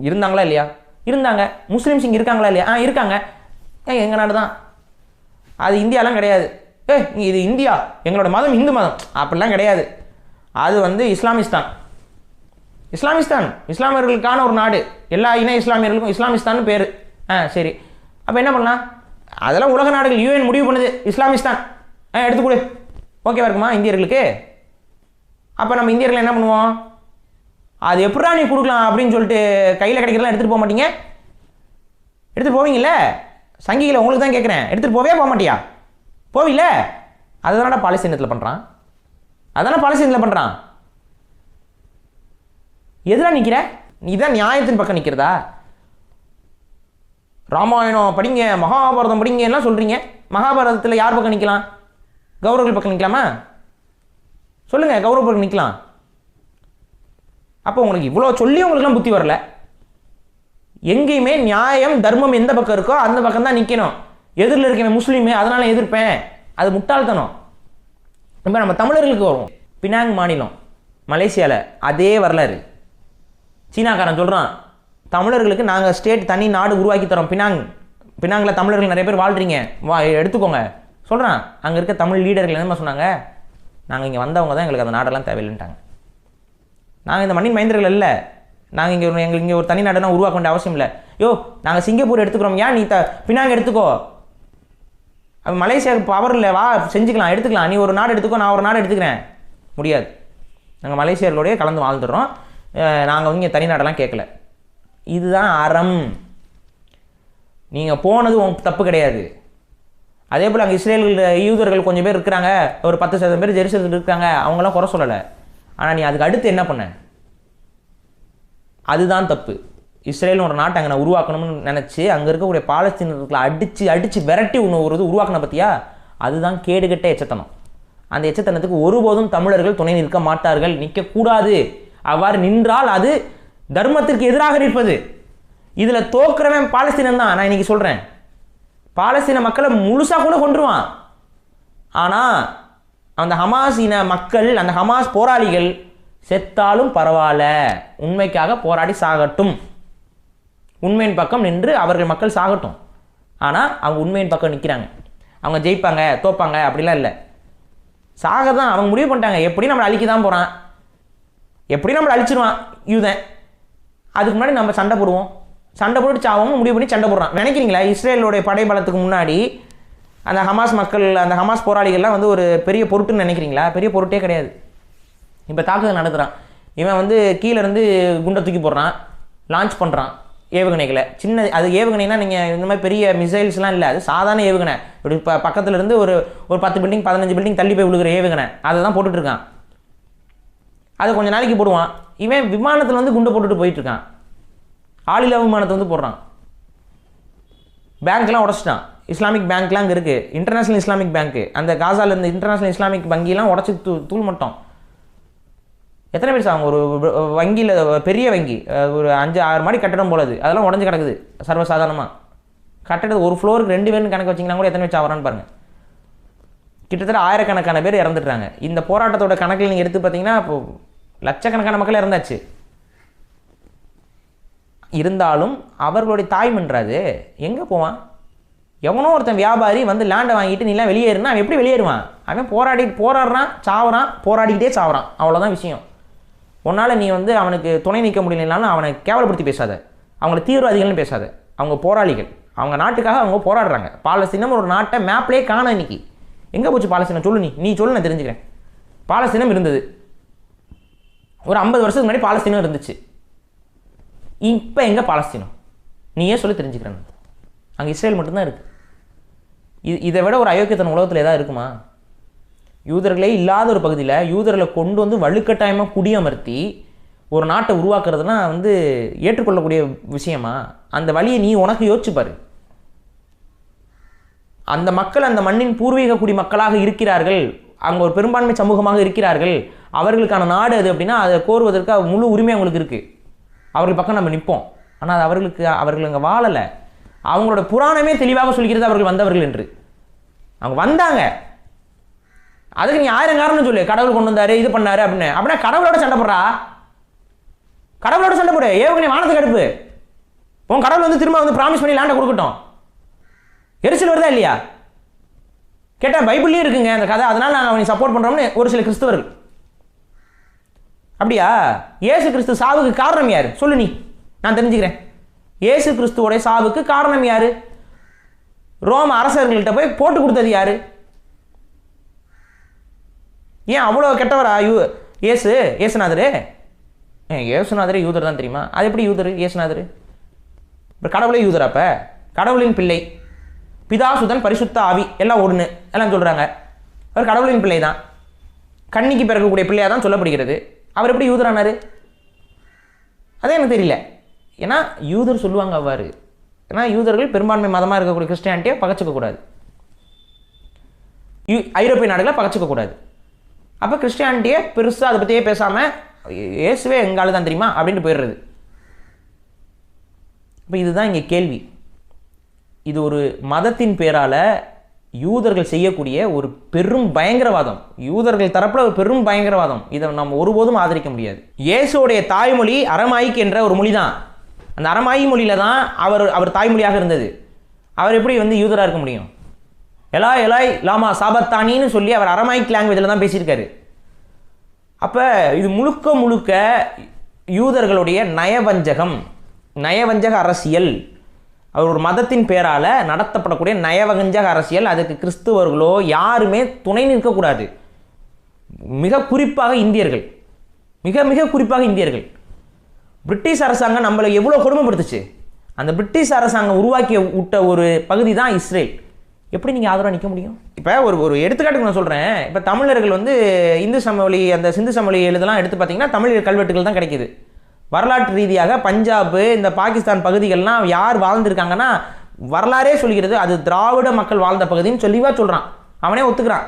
இருந்தாங்களா இல்லையா? இருந்தாங்க. முஸ்லீம்ஸ் இங்கே இருக்காங்களா இல்லையா? இருக்காங்க. எங்கள் நாடு தான், அது இந்தியாலாம் கிடையாது. இது இந்தியா, எங்களோட மதம் இந்து மதம் அப்படிலாம் கிடையாது. அது வந்து இஸ்லாமிஸ்தான். இஸ்லாமியர்களுக்கான ஒரு நாடு, எல்லா இன இஸ்லாமியர்களுக்கும் இஸ்லாமிஸ்தான் பேர். சரி, அப்போ என்ன பண்ணலாம்? அதெல்லாம் உலக நாடுகள் யூஎன் முடிவு பண்ணுது, இஸ்லாமிஸ்தான் எடுத்துக்கொடு, ஓகேவா இருக்குமா இந்தியர்களுக்கு? அப்போ நம்ம இந்தியர்கள் என்ன பண்ணுவோம், அது எப்படா நீ கொடுக்கலாம் அப்படின்னு சொல்லிட்டு கையில் கிடைக்கிறதெல்லாம் எடுத்துகிட்டு போக மாட்டீங்க? எடுத்துகிட்டு போவீங்கல்ல, சங்கிகளை உங்களுக்கு தான் கேட்குறேன், எடுத்துகிட்டு போக மாட்டியா? போவில்ல? அதுதானடா பாலஸ்தீனத்தில் பண்ணுறான், எதிராக நிற்கிற நீ தான் நியாயத்தின் பக்கம் நிற்கிறதா? ராமாயணம் படிங்க, மகாபாரதம் படிங்க எல்லாம் சொல்கிறீங்க, மகாபாரதத்தில் யார் பக்கம் நிற்கலாம்? கௌரவர்கள் பக்கம் நிற்கலாமா? சொல்லுங்கள், கௌரவ பக்கம் நிற்கலாம். அப்போ உங்களுக்கு இவ்வளோ சொல்லி உங்களுக்குலாம் புத்தி வரல. எங்கேயுமே நியாயம் தர்மம் எந்த பக்கம் இருக்கோ அந்த பக்கம் தான் நிற்கணும். எதிரில் இருக்கேன் முஸ்லீமு அதனால எதிர்ப்பேன், அது முட்டாள்தனம். இப்போ நம்ம தமிழர்களுக்கு வருவோம். பினாங் மாநிலம் மலேசியாவில் அதே வரலாறு. சீனாக்காரன் சொல்கிறான், தமிழர்களுக்கு நாங்கள் ஸ்டேட் தனி நாடு உருவாக்கி தரோம், பினாங்கில் தமிழர்கள் நிறைய பேர் வாழ்கிறீங்க, எடுத்துக்கோங்க சொல்கிறான். அங்கே இருக்க தமிழ் லீடர்கள் என்னமா சொன்னாங்க, நாங்கள் இங்கே வந்தவங்க தான், எங்களுக்கு அந்த நாடெல்லாம் தேவையில்லைன்ட்டாங்க. நாங்கள் இந்த மண்ணின் மைந்தர்கள் இல்லை, நாங்கள் எங்களுக்கு இங்கே ஒரு தனி நாடுனா உருவாக்க வேண்டிய அவசியம் இல்லை. நாங்கள் சிங்கப்பூர் எடுத்துக்கிறோம், ஏன் நீ பினாங்க எடுத்துக்கோ, மலேசியாவுக்கு பவர் இல்லை, வா செஞ்சுக்கலாம், எடுத்துக்கலாம், நீ ஒரு நாடு எடுத்துக்கோ, நான் ஒரு நாடு எடுத்துக்கிறேன். முடியாது, நாங்கள் மலேசியர்களோடய கலந்து வாழ்ந்துடுறோம், நாங்கள் வந்து இங்கே தனி நாடெல்லாம் கேட்கல. இதுதான் அறம். நீங்கள் போனது உங்களுக்கு தப்பு கிடையாது. அதே போல் அங்கே இஸ்ரேல்கள் யூதர்கள் கொஞ்சம் பேர் இருக்கிறாங்க, ஒரு 10% பேர் ஜெருசலேத்தில் இருக்காங்க, அவங்களாம் குறை சொல்லலை. ஆனால் நீ அதுக்கு அடுத்து என்ன பண்ண, அதுதான் தப்பு. இஸ்ரேல் ஒரு நாட்டை அங்கே நான் உருவாக்கணும்னு நினச்சி அங்கே இருக்கக்கூடிய பாலஸ்தீனர்களை அடித்து விரட்டி ஒரு இது உருவாக்கணும் பார்த்தியா, அதுதான் கேடுகட்ட எச்சத்தனம். அந்த எச்சத்தனத்துக்கு ஒருபோதும் தமிழர்கள் துணை நிற்க மாட்டார்கள், நிற்கக்கூடாது. அவ்வாறு நின்றால் அது தர்மத்திற்கு எதிராக நிற்பது. இதில் தோக்குறவன் பாலஸ்தீனம் தான். நான் இன்னைக்கு சொல்கிறேன், பாலஸ்தீன மக்களை முழுசாக கூட கொன்றுவான். ஆனால் அந்த ஹமாஸ் இன மக்கள், அந்த ஹமாஸ் போராளிகள் செத்தாலும் பரவாயில்ல, உண்மைக்காக போராடி சாகட்டும், உண்மையின் பக்கம் நின்று அவர்கள் மக்கள் சாகட்டும். ஆனால் அவங்க உண்மையின் பக்கம் நிற்கிறாங்க, அவங்க ஜெயிப்பாங்க தோப்பாங்க அப்படிலாம் இல்லை, சாக தான் அவங்க முடிவு பண்ணிட்டாங்க. எப்படி நம்மளை அழிக்க தான் போகிறான், எப்படி நம்மளை அழிச்சிடுவான் யூதன், அதுக்கு முன்னாடி நம்ம சண்டை போடுவோம், சண்டை போட்டு சாவும் முடிவு பண்ணி சண்டை போடுறான். நினைக்கிறீங்களா இஸ்ரேலோடைய படைபலத்துக்கு முன்னாடி அந்த ஹமாஸ் மக்கள், அந்த ஹமாஸ் போராளிகள்லாம் வந்து ஒரு பெரிய பொருட்டுன்னு நினைக்கிறீங்களா? பெரிய பொருட்டே கிடையாது. இப்போ தாக்குதல் நடத்துகிறான், இவன் வந்து கீழேருந்து குண்டை தூக்கி போடுறான், லான்ச் பண்ணுறான் ஏவுகணைகளை. சின்ன அது ஏவுகணைனா நீங்கள் இந்த மாதிரி பெரிய மிசைல்ஸ்லாம் இல்லை, அது சாதாரண ஏவுகணை. இப்படி பக்கத்தில் இருந்து ஒரு 10 பில்டிங் 15 பில்டிங் தள்ளி போய் விழுகிற ஏவுகணை, அதை தான் போட்டுட்ருக்கான். அது கொஞ்சம் நாளைக்கு போடுவான். இவன் விமானத்தில் வந்து குண்டை போட்டுட்டு போயிட்டுருக்கான், ஆளில்லா விமானத்தை வந்து போடுறான். பேங்க்லாம் உடச்சிட்டான், இஸ்லாமிக் பேங்க்லாம் அங்கே இருக்குது, இன்டர்நேஷ்னல் இஸ்லாமிக் பேங்க்கு, அந்த காசாவில் இருந்த இன்டர்நேஷ்னல் இஸ்லாமிக் வங்கிலாம் உடச்சி தூள் மட்டும். எத்தனை பேர் சாங்க? ஒரு வங்கியில் பெரிய வங்கி, ஒரு 5-6 மாடி கட்டடம் போலது, அதெல்லாம் உடஞ்சி கிடக்குது சர்வசாதாரணமாக. கட்டடது ஒரு ஃப்ளோருக்கு 2 பேர்னு கணக்கு வச்சிங்கன்னா கூட எத்தனை பேர் சாவறான்னு பாருங்கள். கிட்டத்தட்ட ஆயிரக்கணக்கான பேர் இறந்துட்டாங்க. இந்த போராட்டத்தோட கணக்கில் நீங்கள் எடுத்து பார்த்தீங்கன்னா இப்போ லட்சக்கணக்கான மக்கள் இறந்தாச்சு. இருந்தாலும் அவர்களுடைய தாய்மன்றாது எங்கே போவான்? எவனோ ஒருத்தன் வியாபாரி வந்து லேண்டை வாங்கிட்டு நீலாம் வெளியேறுனா அவன் எப்படி வெளியேறுவான்? அவன் போராடுறான், சாவறான், போராடிக்கிட்டே சாவறான். அவ்வளோதான் விஷயம். உன்னால் நீ வந்து அவனுக்கு துணை நிற்க முடியலனாலும் அவனை கேவலப்படுத்தி பேசாத, அவங்கள தீவிரவாதிகள்னு பேசாத. அவங்க போராளிகள், அவங்க நாட்டுக்காக அவங்க போராடுறாங்க. பாலஸ்தீனம் ஒரு நாட்டை மேப்லேயே காண இன்னைக்கு. எங்கே போச்சு பாலஸ்தீனம்? சொல்லு, நீ சொல்லு, நான் தெரிஞ்சுக்கிறேன். பாலஸ்தீனம் இருந்தது, ஒரு 50 வருஷத்துக்கு முன்னாடி பாலஸ்தீனம் இருந்துச்சு. இப்போ எங்கே பாலஸ்தீனம்? நீயே சொல்லி தெரிஞ்சுக்கிறேன். அங்கே இஸ்ரேல் மட்டும்தான் இருக்குது. இதை விட ஒரு அயோக்கியத்தனம் உலகத்தில் ஏதாவது இருக்குமா? யூதர்களே இல்லாத ஒரு பகுதியில் யூதர்களை கொண்டு வந்து வலுக்கட்டாயமாக குடியமர்த்தி ஒரு நாட்டை உருவாக்குறதுனா வந்து ஏற்றுக்கொள்ளக்கூடிய விஷயமா? அந்த வழியை நீ உனக்கு யோசிச்சுப்பாரு. அந்த மக்கள் அந்த மண்ணின் பூர்வீக குடி மக்களாக இருக்கிறார்கள், அங்கே ஒரு பெரும்பான்மை சமூகமாக இருக்கிறார்கள், அவர்களுக்கான நாடு அது அப்படின்னா அதை கோருவதற்கு முழு உரிமை அவங்களுக்கு இருக்குது. அவர்கள் பக்கம் நம்ம நிற்போம். ஆனால் அது அவர்கள் அங்கே வாழலை. அவங்களோட புராணமே தெளிவாக சொல்கிறது அவர்கள் வந்தவர்கள் என்று. அவங்க வந்தாங்க, அதுக்கு நீ 1000 காரணம் சொல்லு. கடவுள் கொண்டு வந்தாரு, இது பண்ணாரு அப்படின்னு. அப்படின்னா கடவுளோட சண்டை போடுறா, கடவுளோட சண்டை போடு. ஏவுகணை வானத்துக்கு அடுப்பு. உன் கடவுள் வந்து திரும்ப வந்து ப்ராமிஸ் பண்ணி லேண்டை கொடுக்கட்டும். எரிச்சல் வருதா இல்லையா? கேட்டால் பைபிள்லேயும் இருக்குங்க அந்த கதை, அதனால் நாங்கள் அவனை சப்போர்ட் பண்ணுறோம்னு ஒரு சில கிறிஸ்தவர்கள். அப்படியா? இயேசு கிறிஸ்து சாவுக்கு காரணம் யார் சொல்லு, நீ நான் தெரிஞ்சுக்கிறேன். இயேசு கிறிஸ்துவோடைய சாவுக்கு காரணம் யாரு? ரோம அரசர்கள்ட்ட போய் போட்டு கொடுத்தது யாரு? ஏன் அவ்வளோ கெட்டவரா இயேசுநாதரு? இயேசுநாதரே யூதர் தான் தெரியுமா? அது எப்படி யூதர் இயேசுநாதர்? இப்போ கடவுளே யூதர். அப்போ கடவுளின் பிள்ளை, பிதாசுதன் பரிசுத்த ஆவி எல்லாம் ஒன்று எல்லாம் சொல்கிறாங்க. அவர் கடவுளின் பிள்ளை தான், கன்னிக்கு பிறக்கக்கூடிய பிள்ளையாக தான் சொல்லப்படுகிறது. அவர் எப்படி யூதரானார்? அதே எனக்கு தெரியல. ஏன்னா யூதர் சொல்லுவாங்க அவ்வாறு. ஏன்னா யூதர்கள் பெரும்பான்மை மதமாக இருக்கக்கூடிய கிறிஸ்டியானிட்டியை பகச்சிக்கக்கூடாது, ஐரோப்பிய நாடுகளை பகச்சிக்கக்கூடாது. அப்போ கிறிஸ்டியானிட்டியை பெருசாக அதை பற்றியே பேசாமல் இயேசுவே எங்கால தான் தெரியுமா அப்படின்ட்டு போயிடுறது. இப்போ இதுதான் இங்கே கேள்வி. இது ஒரு மதத்தின் பேரால் யூதர்கள் செய்யக்கூடிய ஒரு பெரும் பயங்கரவாதம், யூதர்கள் தரப்பில் ஒரு பெரும் பயங்கரவாதம். இதை நம்ம ஒருபோதும் ஆதரிக்க முடியாது. இயேசுடைய தாய்மொழி அரமாயிக் என்ற ஒரு மொழி தான். அந்த அரமாயி மொழியில் தான் அவர் தாய்மொழியாக இருந்தது. அவர் எப்படி வந்து யூதராக இருக்க முடியும்? எலாய் லாமா சாபத்தானின்னு சொல்லி அவர் அரமாயிக் லாங்குவேஜில் தான் பேசியிருக்காரு. அப்போ இது முழுக்க யூதர்களுடைய நயவஞ்சக அரசியல். அவர் ஒரு மதத்தின் பேரால் நடத்தப்படக்கூடிய நயவஞ்சக அரசியல். அதுக்கு கிறிஸ்துவர்களோ யாருமே துணை நிற்கக்கூடாது. மிக குறிப்பாக இந்தியர்கள், மிக குறிப்பாக இந்தியர்கள். பிரிட்டிஷ் அரசாங்கம் நம்மளை எவ்வளோ கொடுமைப்படுத்துச்சு. அந்த பிரிட்டிஷ் அரசாங்கம் உருவாக்கி விட்ட ஒரு பகுதி தான் இஸ்ரேல். எப்படி நீங்கள் ஆதரவாக நிற்க முடியும்? இப்போ ஒரு எடுத்துக்காட்டுக்கு நான் சொல்கிறேன். இப்போ தமிழர்கள் வந்து இந்து சமவெளி, அந்த சிந்து சமவெளி எழுதலாம் எடுத்து பார்த்தீங்கன்னா தமிழ் கல்வெட்டுகள் தான் கிடைக்கிது. வரலாற்று ரீதியாக பஞ்சாப், இந்த பாகிஸ்தான் பகுதிகள்லாம் யார் வாழ்ந்துருக்காங்கன்னா வரலாறே சொல்கிறது அது திராவிட மக்கள் வாழ்ந்த பகுதின்னு சொல்லிவா சொல்கிறான். அவனே ஒத்துக்கிறான்.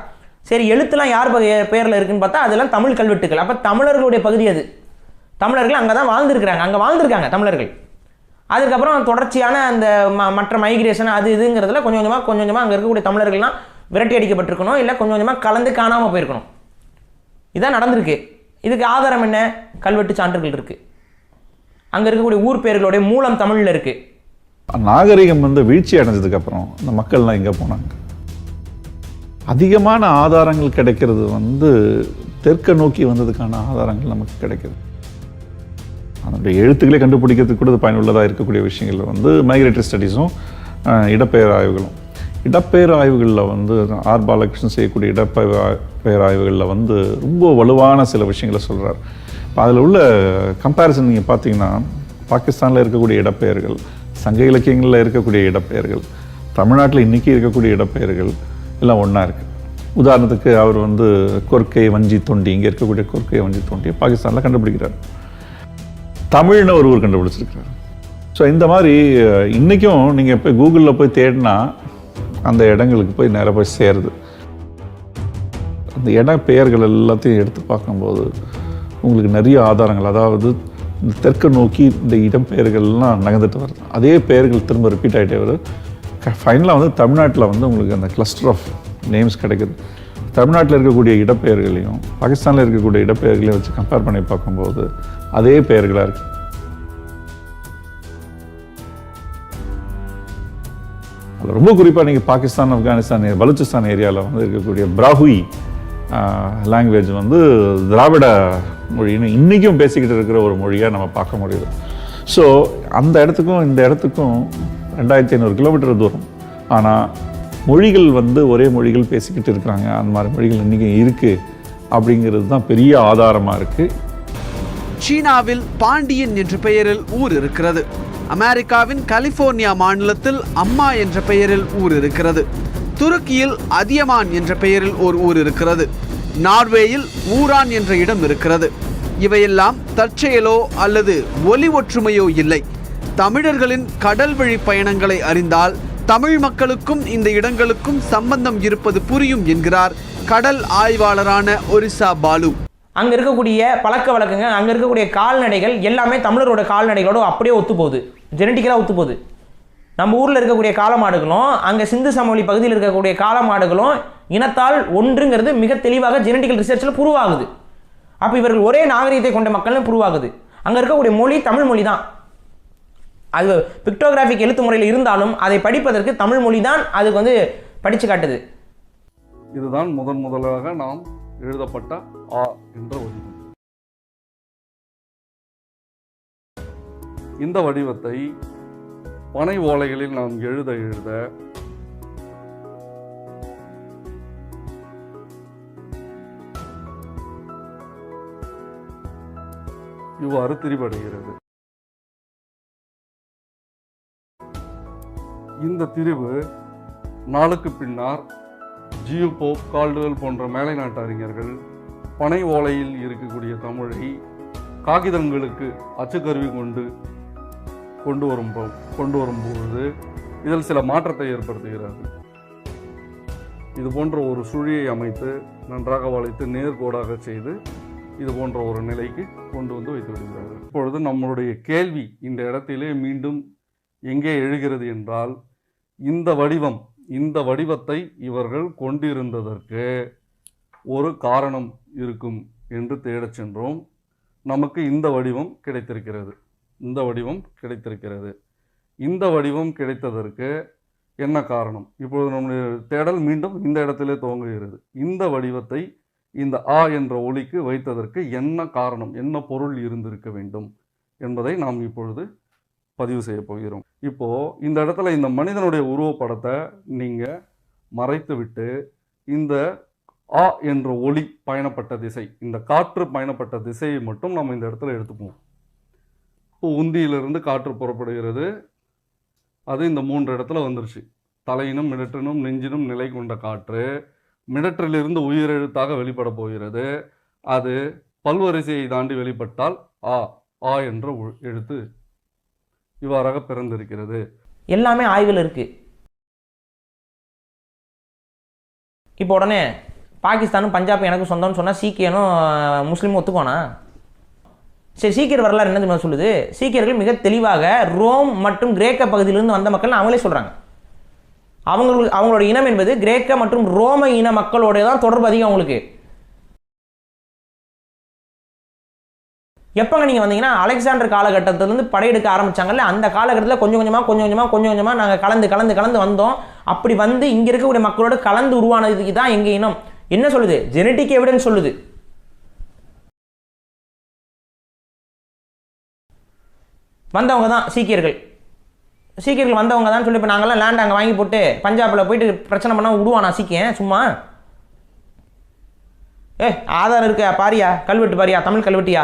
சரி, எழுத்துலாம் யார் பேரில் இருக்குன்னு பார்த்தா அதெல்லாம் தமிழ் கல்வெட்டுகள். அப்போ தமிழர்களுடைய பகுதி அது. தமிழர்கள் அங்கே தான் வாழ்ந்துருக்காங்க தமிழர்கள். அதுக்கப்புறம் தொடர்ச்சியான அந்த மற்ற மைக்ரேஷன் அது இதுங்கிறதுல கொஞ்சம் கொஞ்சமாக அங்கே இருக்கக்கூடிய தமிழர்கள்லாம் விரட்டி அடிக்கப்பட்டிருக்கணும், இல்லை கொஞ்சம் கொஞ்சமாக கலந்து காணாமல் போயிருக்கணும். இதான் நடந்திருக்கு. இதுக்கு ஆதாரம் என்ன? கல்வெட்டு சான்றுகள் இருக்குது. அங்கே இருக்கக்கூடிய ஊர் பேர்களுடைய மூலம் தமிழில் இருக்குது. நாகரிகம் வந்து வீழ்ச்சி அடைஞ்சதுக்கப்புறம் இந்த மக்கள்லாம் எங்கே போனாங்க? அதிகமான ஆதாரங்கள் கிடைக்கிறது வந்து தெற்க நோக்கி வந்ததுக்கான ஆதாரங்கள் நமக்கு கிடைக்குது. அதனுடைய எழுத்துக்களை கண்டுபிடிக்கிறதுக்கு கூட பயனுள்ளதாக இருக்கக்கூடிய விஷயங்கள் வந்து மைக்ரேட்டரி ஸ்டடீஸும் இடப்பெயர் ஆய்வுகளும். இடப்பெயர் ஆய்வுகளில் வந்து ஆர் பாலகிருஷ்ணன் செய்யக்கூடிய இடப்பெயர் ஆய்வுகளில் வந்து ரொம்ப வலுவான சில விஷயங்களை சொல்கிறார். இப்போ அதில் உள்ள கம்பேரிசன் நீங்கள் பார்த்தீங்கன்னா, பாகிஸ்தானில் இருக்கக்கூடிய இடப்பெயர்கள், சங்க இலக்கியங்களில் இருக்கக்கூடிய இடப்பெயர்கள், தமிழ்நாட்டில் இன்றைக்கி இருக்கக்கூடிய இடப்பெயர்கள் எல்லாம் ஒன்றா இருக்குது. உதாரணத்துக்கு அவர் வந்து கொர்க்கை வஞ்சி தொண்டி, இங்கே இருக்கக்கூடிய கொர்க்கை வஞ்சி தொண்டியை பாகிஸ்தானில் கண்டுபிடிக்கிறார். தமிழ்னு ஒரு ஊர் கண்டுபிடிச்சிருக்கிறார். ஸோ இந்த மாதிரி இன்றைக்கும் நீங்கள் போய் கூகுளில் போய் தேடினா அந்த இடங்களுக்கு போய் நேராக போய் சேருது. அந்த இட பெயர்கள் எல்லாத்தையும் எடுத்து பார்க்கும்போது உங்களுக்கு நிறைய ஆதாரங்கள், அதாவது இந்த தெற்கு நோக்கி இந்த இடம்பெயர்கள்லாம் நகர்ந்துட்டு வருது. அதே பெயர்கள் திரும்ப ரிப்பீட் ஆகிட்டே வருது. ஃபைனலாக வந்து தமிழ்நாட்டில் வந்து உங்களுக்கு அந்த கிளஸ்டர் ஆஃப் நேம்ஸ் கிடைக்குது. தமிழ்நாட்டில் இருக்கக்கூடிய இடப்பெயர்களையும் பாகிஸ்தானில் இருக்கக்கூடிய இடப்பெயர்களையும் வச்சு கம்பேர் பண்ணி பார்க்கும்போது அதே பெயர்களாக இருக்குது. அது ரொம்ப குறிப்பாக நீங்கள் பாகிஸ்தான், ஆப்கானிஸ்தான், பலூச்சிஸ்தான் ஏரியாவில் வந்து இருக்கக்கூடிய பிராஹுயி லாங்குவேஜ் வந்து திராவிட மொழின்னு இன்றைக்கும் பேசிக்கிட்டு இருக்கிற ஒரு மொழியாக நம்ம பார்க்க முடியுது. ஸோ அந்த இடத்துக்கும் இந்த இடத்துக்கும் 2500 கிலோமீட்டர் தூரம், ஆனால் மொழிகள் வந்து ஒரே மொழிகள் பேசிக்கிட்டு இருக்கிறாங்க. அந்த மாதிரி மொழிகள் இன்றைக்கும் இருக்குது அப்படிங்கிறது தான் பெரிய ஆதாரமாக இருக்குது. சீனாவில் பாண்டியன் என்ற பெயரில் ஊர் இருக்கிறது. அமெரிக்காவின் கலிபோர்னியா மாநிலத்தில் அம்மா என்ற பெயரில் ஊர் இருக்கிறது. துருக்கியில் அதியமான் என்ற பெயரில் ஒரு ஊர் இருக்கிறது. நார்வேயில் ஊரான் என்ற இடம் இருக்கிறது. இவையெல்லாம் தற்செயலோ அல்லது ஒலி ஒற்றுமையோ இல்லை. தமிழர்களின் கடல் வழி பயணங்களை அறிந்தால் தமிழ் மக்களுக்கும் இந்த இடங்களுக்கும் சம்பந்தம் இருப்பது புரியும் என்கிறார் கடல் ஆய்வாளரான ஒரிசா பாலு. அங்கே இருக்கக்கூடிய பழக்க வழக்கங்கள், அங்கே இருக்கக்கூடிய கால்நடைகள் எல்லாமே தமிழரோட கால்நடைகளோட அப்படியே ஒத்து போகுது, ஜெனட்டிக்கலாக ஒத்து போகுது. நம்ம ஊரில் இருக்கக்கூடிய காளமாடுகளும் அங்கே சிந்து சமவெளி பகுதியில் இருக்கக்கூடிய காளமாடுகளும் இனத்தால் ஒன்றுங்கிறது மிக தெளிவாக ஜெனட்டிக்கல் ரிசர்ச்சில் ப்ரூவ் ஆகுது. அப்போ இவர்கள் ஒரே நாகரிகத்தை கொண்ட மக்கள்னு ப்ரூவ் ஆகுது. அங்கே இருக்கக்கூடிய மொழி தமிழ் மொழி தான். அது பிக்டோகிராஃபிக் எழுத்து முறையில் இருந்தாலும் அதை படிப்பதற்கு தமிழ் மொழி தான் அதுக்கு வந்து படித்து காட்டுது. இதுதான் முதலாக நாம் எழுதப்பட்ட ஆ என்ற வடிவம். இந்த வடிவத்தை பனை ஓலைகளில் நாம் எழுத இவ்வாறு திரிவடைகிறது. இந்த திரிவு நாளுக்கு பின்னால் ஜியு போப், கால்டுவெல் போன்ற மேலை நாட்டு அறிஞர்கள் பனை ஓலையில் இருக்கக்கூடிய தமிழை காகிதங்களுக்கு அச்சுக்கருவி கொண்டு வரும்போது இதில் சில மாற்றத்தை ஏற்படுத்துகிறார்கள். இது போன்ற ஒரு சுழியை அமைத்து நன்றாக வளைத்து நேர்கோடாக செய்து இது போன்ற ஒரு நிலைக்கு கொண்டு வந்து வைத்து விடுகிறார்கள். இப்பொழுது நம்மளுடைய கேள்வி இந்த இடத்திலே மீண்டும் எங்கே எழுகிறது என்றால், இந்த வடிவத்தை இவர்கள் கொண்டிருந்ததற்கு ஒரு காரணம் இருக்கும் என்று தேடச் சென்றோம். நமக்கு இந்த வடிவம் கிடைத்திருக்கிறது. இந்த வடிவம் கிடைத்ததற்கு என்ன காரணம்? இப்பொழுது நம்முடைய தேடல் மீண்டும் இந்த இடத்திலே துவங்குகிறது. இந்த வடிவத்தை இந்த ஆ என்ற ஒலிக்கு வைத்ததற்கு என்ன காரணம், என்ன பொருள் இருந்திருக்க வேண்டும் என்பதை நாம் இப்பொழுது பதிவு செய்ய போகிறோம். இப்போ இந்த இடத்துல இந்த மனிதனுடைய உருவப்படத்தை நீங்க மறைத்து விட்டு இந்த ஆ என்ற ஒலி பயணப்பட்ட திசை, இந்த காற்று பயணப்பட்ட திசையை மட்டும் நம்ம இந்த இடத்துல எடுத்துப்போம். இப்போ உந்தியிலிருந்து காற்று புறப்படுகிறது. அது இந்த 3 இடத்துல வந்துருச்சு. தலையினும் மிடற்றினும் நெஞ்சினும் நிலை கொண்ட காற்று மிடற்றிலிருந்து உயிரெழுத்தாக வெளிப்பட போகிறது. அது பல்வரிசையை தாண்டி வெளிப்பட்டால் ஆ என்ற எழுத்து இவ்வாறாக பிறந்திருக்கிறது. எல்லாமே ஆய்வில் இருக்கு. இப்போ உடனே பாகிஸ்தானும் பஞ்சாப் எனக்கு சொந்தம்னு சொன்னால் சீக்கியனும் முஸ்லீமும் ஒத்துக்கோனா? சரி, சீக்கியர் வரலாறு என்ன சொல்லுது? சீக்கியர்கள் மிக தெளிவாக ரோம் மற்றும் கிரேக்க பகுதியிலிருந்து வந்த மக்கள் அவங்களே சொல்கிறாங்க. அவங்களோட இனம் என்பது கிரேக்க மற்றும் ரோம இன மக்களோட தான் தொடர்பு அதிகம் அவங்களுக்கு. எப்போங்க நீங்கள் வந்தீங்கன்னா அலெக்சாண்டர் காலகட்டத்திலேருந்து படையெடுக்க ஆரம்பித்தாங்கல்ல, அந்த காலகட்டத்தில் கொஞ்சம் கொஞ்சமாக நாங்கள் கலந்து வந்தோம். அப்படி வந்து இங்கே இருக்கக்கூடிய மக்களோட கலந்து உருவானதுக்கு தான் எங்கள் இனம். என்ன சொல்லுது? ஜெனட்டிக் எவிடன்ஸ் சொல்லுது. வந்தவங்க தான் சீக்கியர்கள் வந்தவங்க தான் சொல்லி இப்போ நாங்கள்லாம் லேண்ட் அங்கே வாங்கி போட்டு பஞ்சாபில் போயிட்டு பிரச்சனை பண்ணால் விடுவானா சீக்கியன் சும்மா? ஆதாரம் இருக்கா பாரியா, கல்வெட்டு பாரியா, தமிழ் கல்வெட்டியா?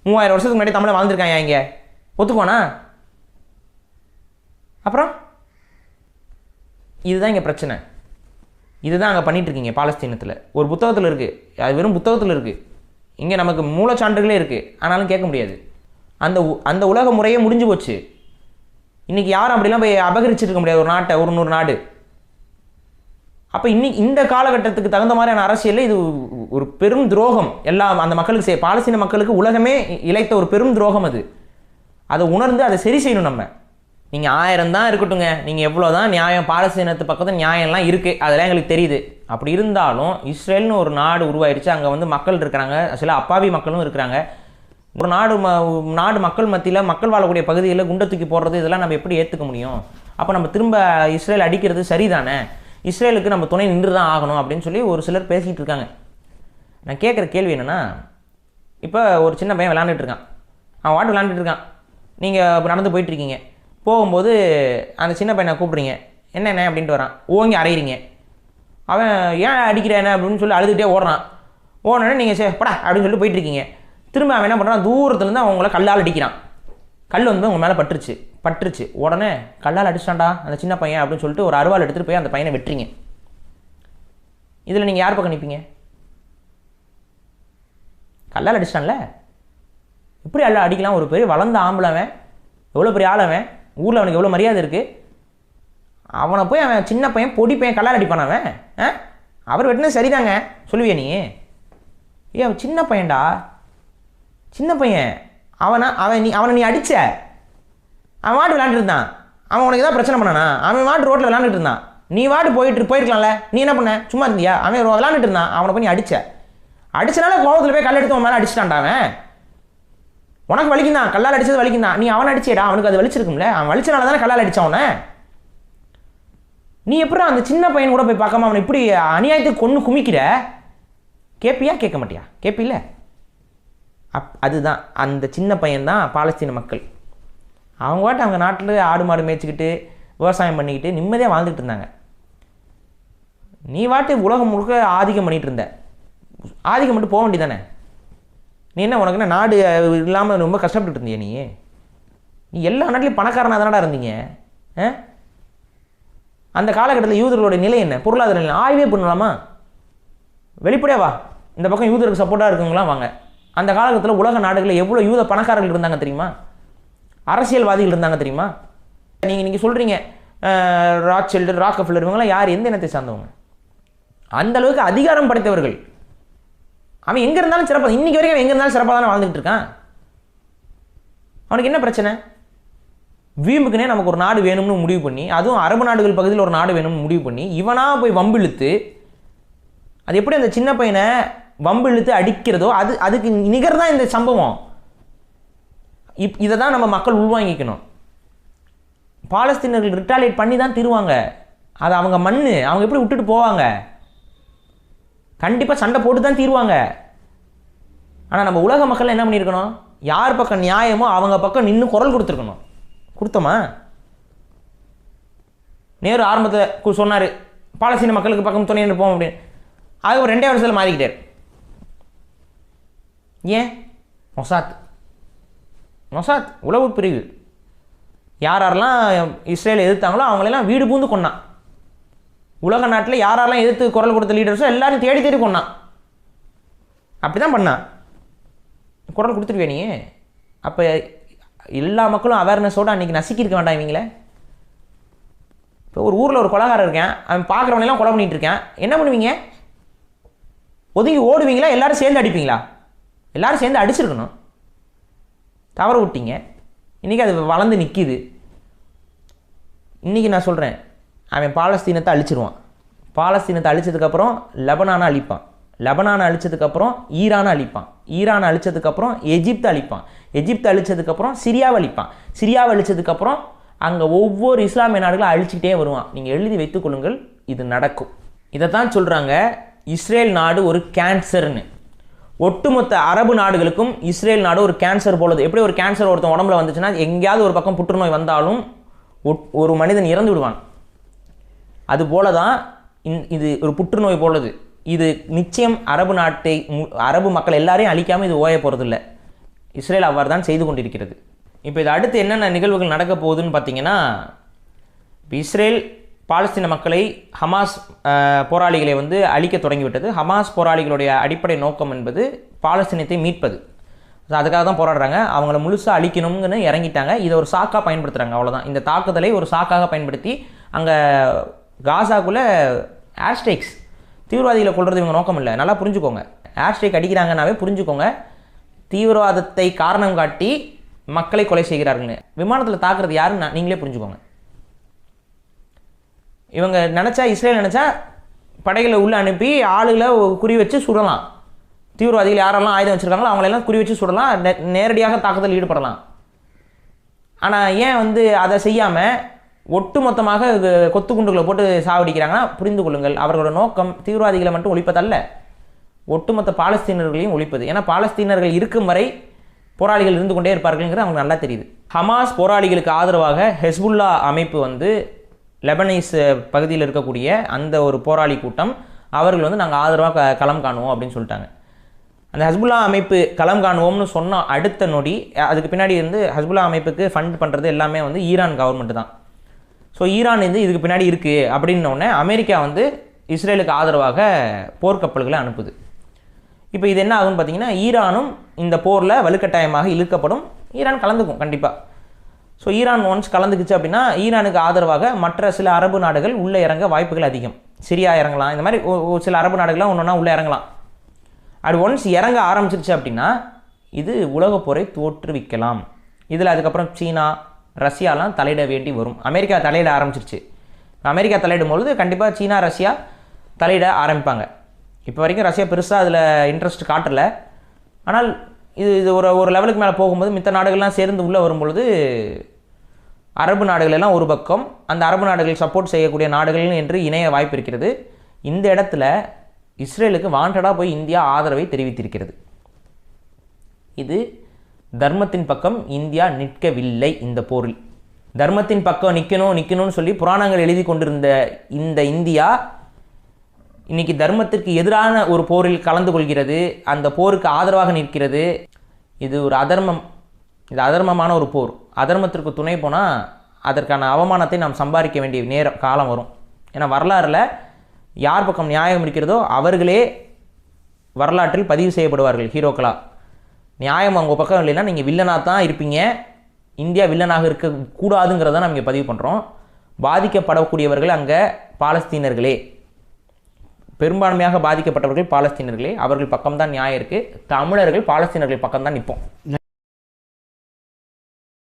3000 வருஷத்துக்கு முன்னாடி தமிழை வாழ்ந்துருக்காங்க இங்கே, ஒத்துக்குவானா? அப்புறம் இதுதான் இங்கே பிரச்சனை. இதுதான் அங்கே பண்ணிகிட்ருக்கீங்க பாலஸ்தீனத்தில். ஒரு புத்தகத்தில் இருக்குது, அது வெறும் புத்தகத்தில் இருக்குது. இங்கே நமக்கு மூலச்சான்றுகளே இருக்குது, ஆனாலும் கேட்க முடியாது. அந்த உலக முறையே முடிஞ்சு போச்சு. இன்றைக்கி யாரும் அப்படிலாம் போய் அபகரிச்சிருக்க முடியாது ஒரு நாட்டை, ஒரு 100 நாடு. அப்போ இந்த காலகட்டத்துக்கு தகுந்த மாதிரியான அரசியலில் இது ஒரு பெரும் துரோகம். எல்லாம் அந்த மக்களுக்கு பாலஸ்தீன மக்களுக்கு உலகமே இழைத்த ஒரு பெரும் துரோகம் அது. அதை உணர்ந்து அதை சரி செய்யணும். நம்ம நீங்கள் 1000 தான் இருக்கட்டுங்க, நீங்கள் எவ்வளோ தான் நியாயம், பாலஸ்தீனத்து பக்கத்தில் நியாயம்லாம் இருக்குது, அதெல்லாம் எங்களுக்கு தெரியுது. அப்படி இருந்தாலும் இஸ்ரேல்னு ஒரு நாடு உருவாயிருச்சு, அங்கே வந்து மக்கள் இருக்கிறாங்க, சில அப்பாவி மக்களும் இருக்கிறாங்க. ஒரு நாடு மக்கள் மத்தியில், மக்கள் வாழக்கூடிய பகுதிகளில் குண்டை தூக்கி போடுறது, இதெல்லாம் நம்ம எப்படி ஏற்றுக்க முடியும்? அப்போ நம்ம திரும்ப இஸ்ரேல் அடிக்கிறது சரிதானே, இஸ்ரேலுக்கு நம்ம துணை நின்று தான் ஆகணும் அப்படின்னு சொல்லி ஒரு சிலர் பேசிகிட்டு இருக்காங்க. நான் கேட்குற கேள்வி என்னென்னா, இப்போ ஒரு சின்ன பையன் விளாண்டுட்டு இருக்கான், அவன் வாட்டு விளாண்டுட்டு இருக்கான், நீங்கள் நடந்து போயிட்டுருக்கீங்க, போகும்போது அந்த சின்ன பையனை கூப்பிட்றீங்க, என்ன அப்படின்ட்டு வரான், ஓங்கி அரைகிறீங்க. அவன் ஏன் அடிக்கிறேன் அப்படின்னு சொல்லி அழுதுகிட்டே ஓடுறான். ஓடனே நீங்கள் படா அப்படின்னு சொல்லிட்டு போயிட்டுருக்கீங்க. திரும்ப அவன் என்ன பண்ணுறான், தூரத்துலேருந்து அவங்கள கல்லால் அடிக்கிறான். கல் வந்து உங்கள் மேலே பட்டுருச்சு. உடனே கல்லால் அடிச்சிட்டான்டா அந்த சின்ன பையன் அப்படின்னு சொல்லிட்டு ஒரு அருவாள் எடுத்துகிட்டு போய் அந்த பையனை வெட்டுறீங்க. இதில் நீங்கள் யார் பக்கம் நிற்பீங்க? கல்லால் அடிச்சிட்டான்ல, எப்படி அடிக்கலாம்? ஒரு பெரிய வளர்ந்த ஆம்பளவன், எவ்வளோ பெரிய ஆளவன், ஊரில் அவனுக்கு எவ்வளோ மரியாதை இருக்குது. அவனை போய் அவன் சின்ன பையன் பொடி பையன் கல்லால் அடிப்பான் அவன். அவர் வெட்டினது சரிதாங்க சொல்லுவியா நீ? அவன் சின்ன பையன்டா, சின்ன பையன். அவனை நீ அடித்த, அவன் வாட்டு விளாண்டுட்டு இருந்தான், அவன் உனக்கு ஏதாவது பிரச்சனை பண்ணானா? அவன் வாட்டு ரோட்டில் விளாண்டுட்டு இருந்தான், நீ வாட்டு போயிருக்கலாம்ல, நீ என்ன பண்ண? சும்மா இருந்தியா? அவன் விளாண்டுட்டு இருந்தான், அவனை போய் நீ அடிச்சனால கோபத்தில் போய் கல் எடுத்து அவன் மேலே அடிச்சிட்டான்டா. அவன் உனக்கு வலிக்குந்தான், கல்லால் அடிச்சது வலிக்குந்தான், நீ அவனை அடிச்சேடா, அவனுக்கு அது வலிச்சிருக்கும்ல, அவன் வலிச்சனால தானே கல்லால் அடித்தான். நீ எப்படி அந்த சின்ன பையன் கூட போய் பார்க்காம அவனை இப்படி அநியாயத்துக்கு கொண்டு குமிக்கிற? கேட்பியா? கேட்க மாட்டியா? கேட்பில்ல? அதுதான் அந்த சின்ன பையன்தான் பாலஸ்தீன மக்கள். அவங்க வாட்டு அவங்க நாட்டில் ஆடு மாடு மேய்ச்சிக்கிட்டு விவசாயம் பண்ணிக்கிட்டு நிம்மதியாக வாழ்ந்துட்டு இருந்தாங்க. நீ வாட்டு உலகம் முழுக்க ஆதிக்கம் பண்ணிகிட்டு இருந்த, ஆதிக்கம் மட்டும் போக வேண்டியதானே? நீ என்ன, உனக்கு என்ன நாடு இல்லாமல் ரொம்ப கஷ்டப்பட்டு இருந்தியா? நீ எல்லா நாட்டிலையும் பணக்காரனாக தானடா இருந்தீங்க. அந்த காலகட்டத்தில் யூதர்களுடைய நிலை என்ன, பொருளாதார நிலை ஆய்வே பண்ணலாமா? வெளிப்படையா வா, இந்த பக்கம் யூதருக்கு சப்போர்ட்டாக இருக்குங்களாம் வாங்க. அந்த காலகட்டத்தில் உலக நாடுகளில் எவ்வளோ யூத பணக்காரர்கள் இருந்தாங்க தெரியுமா? அரசியல்வாதிகள் இருந்தாங்க தெரியுமா? நீங்கள் சொல்கிறீங்க ராக்செல்டர், ராக்கஃபெல்லர், இவங்களாம் யார், எந்த இனத்தை சார்ந்தவங்க? அந்த அளவுக்கு அதிகாரம் படைத்தவர்கள். அவன் எங்கே இருந்தாலும் சிறப்பாக, இன்றைக்கி வரைக்கும் அவன் எங்கே இருந்தாலும் சிறப்பாக தானே வாழ்ந்துகிட்டு இருக்கான். அவனுக்கு என்ன பிரச்சனை? வீம்புக்குனே நமக்கு ஒரு நாடு வேணும்னு முடிவு பண்ணி, அதுவும் அரபு நாடுகள் பகுதியில் ஒரு நாடு வேணும்னு முடிவு பண்ணி இவனாக போய் வம்பு இழுத்து, அது எப்படி அந்த சின்ன பையனை வம்பு இழுத்து அடிக்கிறதோ அதுக்கு நிகர் தான் இந்த சம்பவம். இதை தான் நம்ம மக்கள் உள்வாங்கிக்கணும். பாலஸ்தீனர்கள் ரிட்டாலியேட் பண்ணி தான் தீருவாங்க. அது அவங்க மண், அவங்க எப்படி விட்டுட்டு போவாங்க? கண்டிப்பாக சண்டை போட்டு தான் தீருவாங்க. ஆனால் நம்ம உலக மக்கள் என்ன பண்ணியிருக்கணும்? யார் பக்கம் நியாயமோ அவங்க பக்கம் நின்று குரல் கொடுத்துருக்கணும். கொடுத்தோமா? நேரு ஆரம்பத்தை சொன்னார், பாலஸ்தீன மக்களுக்கு பக்கம் துணை நிற்போம் அப்படின்னு. அது ஒரு 2 வருஷத்தில் மாறிக்கிட்டார். ஏன்? மொசாத் உளவு பிரிவு யாரெல்லாம் இஸ்ரேலை எதிர்த்தாங்களோ அவங்களெல்லாம் வீடு பூந்து கொண்டான். உலக நாட்டில் யாரெல்லாம் எதிர்த்து குரல் கொடுத்த லீடர்ஸோ எல்லாரும் தேடி தேடி கொண்டான். அப்படி தான் பண்ணான். குரல் கொடுத்துருவியா நீ? அப்போ எல்லா மக்களும் அவேர்னஸோடு அன்றைக்கி நசுக்கியிருக்க வேண்டாம் இவங்கள. இப்போ ஒரு ஊரில் ஒரு கொலைகாரன் இருக்கேன், அவன் பார்க்குறவனெல்லாம் கொலை பண்ணிகிட்டு இருக்கேன், என்ன பண்ணுவீங்க? ஒதுங்கி ஓடுவீங்களா? எல்லோரும் சேர்ந்து அடிப்பீங்களா? எல்லோரும் சேர்ந்து அடிச்சிருக்கணும். தவற விட்டீங்க. இன்றைக்கி அது வளர்ந்து நிற்கிது. இன்றைக்கி நான் சொல்கிறேன், அவன் பாலஸ்தீனத்தை அழிச்சிருவான். பாலஸ்தீனத்தை அழிச்சதுக்கப்புறம் லெபனானை அழிப்பான். லெபனானை அழிச்சதுக்கப்புறம் ஈரானை அழிப்பான். ஈரானை அழிச்சதுக்கப்புறம் எஜிப்தை அழிப்பான். எஜிப்தை அழிச்சதுக்கப்புறம் சிரியாவை அழிப்பான். சிரியாவை அழிச்சதுக்கப்புறம் அங்கே ஒவ்வொரு இஸ்லாமிய நாடுகளும் அழிச்சிக்கிட்டே வருவான். நீங்கள் எழுதி வைத்துக்கொள்ளுங்கள், இது நடக்கும். இதை தான் சொல்கிறாங்க இஸ்ரேல் நாடு ஒரு கேன்சர்னு. ஒட்டுமொத்த அரபு நாடுகளுக்கும் இஸ்ரேல் நாடு ஒரு கேன்சர் போலது. எப்படி ஒரு கேன்சர் ஒருத்தன் உடம்புல வந்துச்சுன்னா எங்கேயாவது ஒரு பக்கம் புற்றுநோய் வந்தாலும் ஒரு மனிதன் இறந்து விடுவான். அதுபோல தான் இது ஒரு புற்றுநோய் போலது. இது நிச்சயம் அரபு மக்கள் எல்லாரையும் அழிக்காமல் இது ஓய போகிறதில்ல. இஸ்ரேல் அவ்வாறு தான் செய்து கொண்டிருக்கிறது. இப்போ இது அடுத்து என்னென்ன நிகழ்வுகள் நடக்க போகுதுன்னு பார்த்தீங்கன்னா, இப்போ இஸ்ரேல் பாலஸ்தீன மக்களை, ஹமாஸ் போராளிகளை அழிக்க தொடங்கிவிட்டது. ஹமாஸ் போராளிகளுடைய அடிப்படை நோக்கம் என்பது பாலஸ்தீனத்தை மீட்பது. அதுக்காக தான் போராடுறாங்க. அவங்கள முழுசாக அழிக்கணும்னு இறங்கிட்டாங்க. இதை ஒரு சாக்காக பயன்படுத்துகிறாங்க, அவ்வளோதான். இந்த தாக்குதலை ஒரு சாக்காக பயன்படுத்தி அங்கே காசாக்குள்ளே ஏர்ஸ்ட்ரைக்ஸ், தீவிரவாதிகளை கொள்வது இவங்க நோக்கம் இல்லை. நல்லா புரிஞ்சுக்கோங்க. ஏர்ஸ்ட்ரைக் அடிக்கிறாங்கன்னாவே புரிஞ்சுக்கோங்க, தீவிரவாதத்தை காரணம் காட்டி மக்களை கொலை செய்கிறார்கள்னு. விமானத்தில் தாக்குறது யாருன்னு நீங்களே புரிஞ்சுக்கோங்க. இவங்க நினச்சா, இஸ்ரேல் நினச்சா படைகளை உள்ளே அனுப்பி ஆளுகளை குறி வச்சு சுடலாம். தீவிரவாதிகள் யாரெல்லாம் ஆயுதம் வச்சுருக்காங்களோ அவங்களெல்லாம் குறி வச்சு சுடலாம், நேரடியாக தாக்குதல் ஈடுபடலாம். ஆனால் ஏன் அதை செய்யாமல் ஒட்டு மொத்தமாக கொத்து குண்டுகளை போட்டு சாவடிக்கிறாங்கன்னா புரிந்து கொள்ளுங்கள், அவர்களோட நோக்கம் தீவிரவாதிகளை மட்டும் ஒழிப்பதல்ல, ஒட்டுமொத்த பாலஸ்தீனர்களையும் ஒழிப்பது. ஏன்னா பாலஸ்தீனர்கள் இருக்கும் வரை போராளிகள் இருந்து கொண்டே இருப்பார்கள்ங்கிறது அவங்களுக்கு நல்லா தெரியுது. ஹமாஸ் போராளிகளுக்கு ஆதரவாக ஹெஸ்புல்லா அமைப்பு லெபனீஸ் பகுதியில் இருக்கக்கூடிய அந்த ஒரு போராளி கூட்டம் அவர்கள் நாங்கள் ஆதரவாக களம் காணுவோம் அப்படின்னு சொல்லிட்டாங்க. அந்த ஹஸ்புல்லா அமைப்பு களம் காணுவோம்னு சொன்ன அடுத்த நொடி அதுக்கு பின்னாடி ஹஸ்புல்லா அமைப்புக்கு ஃபண்ட் பண்ணுறது எல்லாமே ஈரான் கவர்மெண்ட் தான். ஸோ ஈரான் இதுக்கு பின்னாடி இருக்குது அப்படின்னோடனே அமெரிக்கா இஸ்ரேலுக்கு ஆதரவாக போர்க்கப்பல்களை அனுப்புது. இப்போ இது என்ன ஆகும்னு பார்த்தீங்கன்னா, ஈரானும் இந்த போரில் வலுக்கட்டாயமாக இழுக்கப்படும். ஈரான் கலந்துக்கும் கண்டிப்பாக. ஸோ ஈரான் ஒன்ஸ் கலந்துக்குச்சு அப்படின்னா ஈரானுக்கு ஆதரவாக மற்ற சில அரபு நாடுகள் உள்ளே இறங்க வாய்ப்புகள் அதிகம். சிரியா இறங்கலாம், இந்த மாதிரி சில அரபு நாடுகள்லாம் ஒன்றா உள்ளே இறங்கலாம். அப்படி ஒன்ஸ் இறங்க ஆரம்பிச்சிருச்சு அப்படின்னா இது உலகப் போரை தோற்றுவிக்கலாம். இதில் அதுக்கப்புறம் சீனா, ரஷ்யாலாம் தலையிட வேண்டி வரும். அமெரிக்கா தலையிட ஆரம்பிச்சிருச்சு. அமெரிக்கா தலையிடும் பொழுது கண்டிப்பாக சீனா, ரஷ்யா தலையிட ஆரம்பிப்பாங்க. இப்போ வரைக்கும் ரஷ்யா பெருசாக அதில் இன்ட்ரெஸ்ட் காட்டலை. ஆனால் இது ஒரு லெவலுக்கு மேலே போகும்போது மித்த நாடுகள்லாம் சேர்ந்து உள்ளே வரும்பொழுது அரபு நாடுகள் எல்லாம் ஒரு பக்கம், அந்த அரபு நாடுகள் சப்போர்ட் செய்யக்கூடிய நாடுகள் என்று இணைய வாய்ப்பு இருக்கிறது. இந்த இடத்துல இஸ்ரேலுக்கு வாண்டடாக போய் இந்தியா ஆதரவை தெரிவித்திருக்கிறது. இது தர்மத்தின் பக்கம் இந்தியா நிற்கவில்லை. இந்த போரில் தர்மத்தின் பக்கம் நிற்கணும்னு சொல்லி புராணங்கள் எழுதி கொண்டிருந்த இந்த இந்தியா இன்னைக்கு தர்மத்திற்கு எதிரான ஒரு போரில் கலந்து கொள்கிறது, அந்த போருக்கு ஆதரவாக நிற்கிறது. இது ஒரு அதர்மம், இது அதர்மமான ஒரு போர். அதர்மத்திற்கு துணை போனால் அதற்கான அவமானத்தை நாம் சம்பாதிக்க வேண்டிய காலம் வரும். ஏன்னா வரலாறில் யார் பக்கம் நியாயம் இருக்கிறதோ அவர்களே வரலாற்றில் பதிவு செய்யப்படுவார்கள் ஹீரோக்களாக. நியாயம் அவங்க பக்கம் இல்லைன்னா நீங்கள் வில்லனாக தான் இருப்பீங்க. இந்தியா வில்லனாக இருக்கக்கூடாதுங்கிறத நம்ம இங்கே பதிவு பண்ணுறோம். பாதிக்கப்படக்கூடியவர்கள் அங்கே பாலஸ்தீனர்களே, பெரும்பான்மையாக பாதிக்கப்பட்டவர்கள் பாலஸ்தீனர்களே. அவர்கள் பக்கம்தான் நியாயம் இருக்குது. தமிழர்கள் பாலஸ்தீனர்கள் பக்கம்தான் நிற்போம்.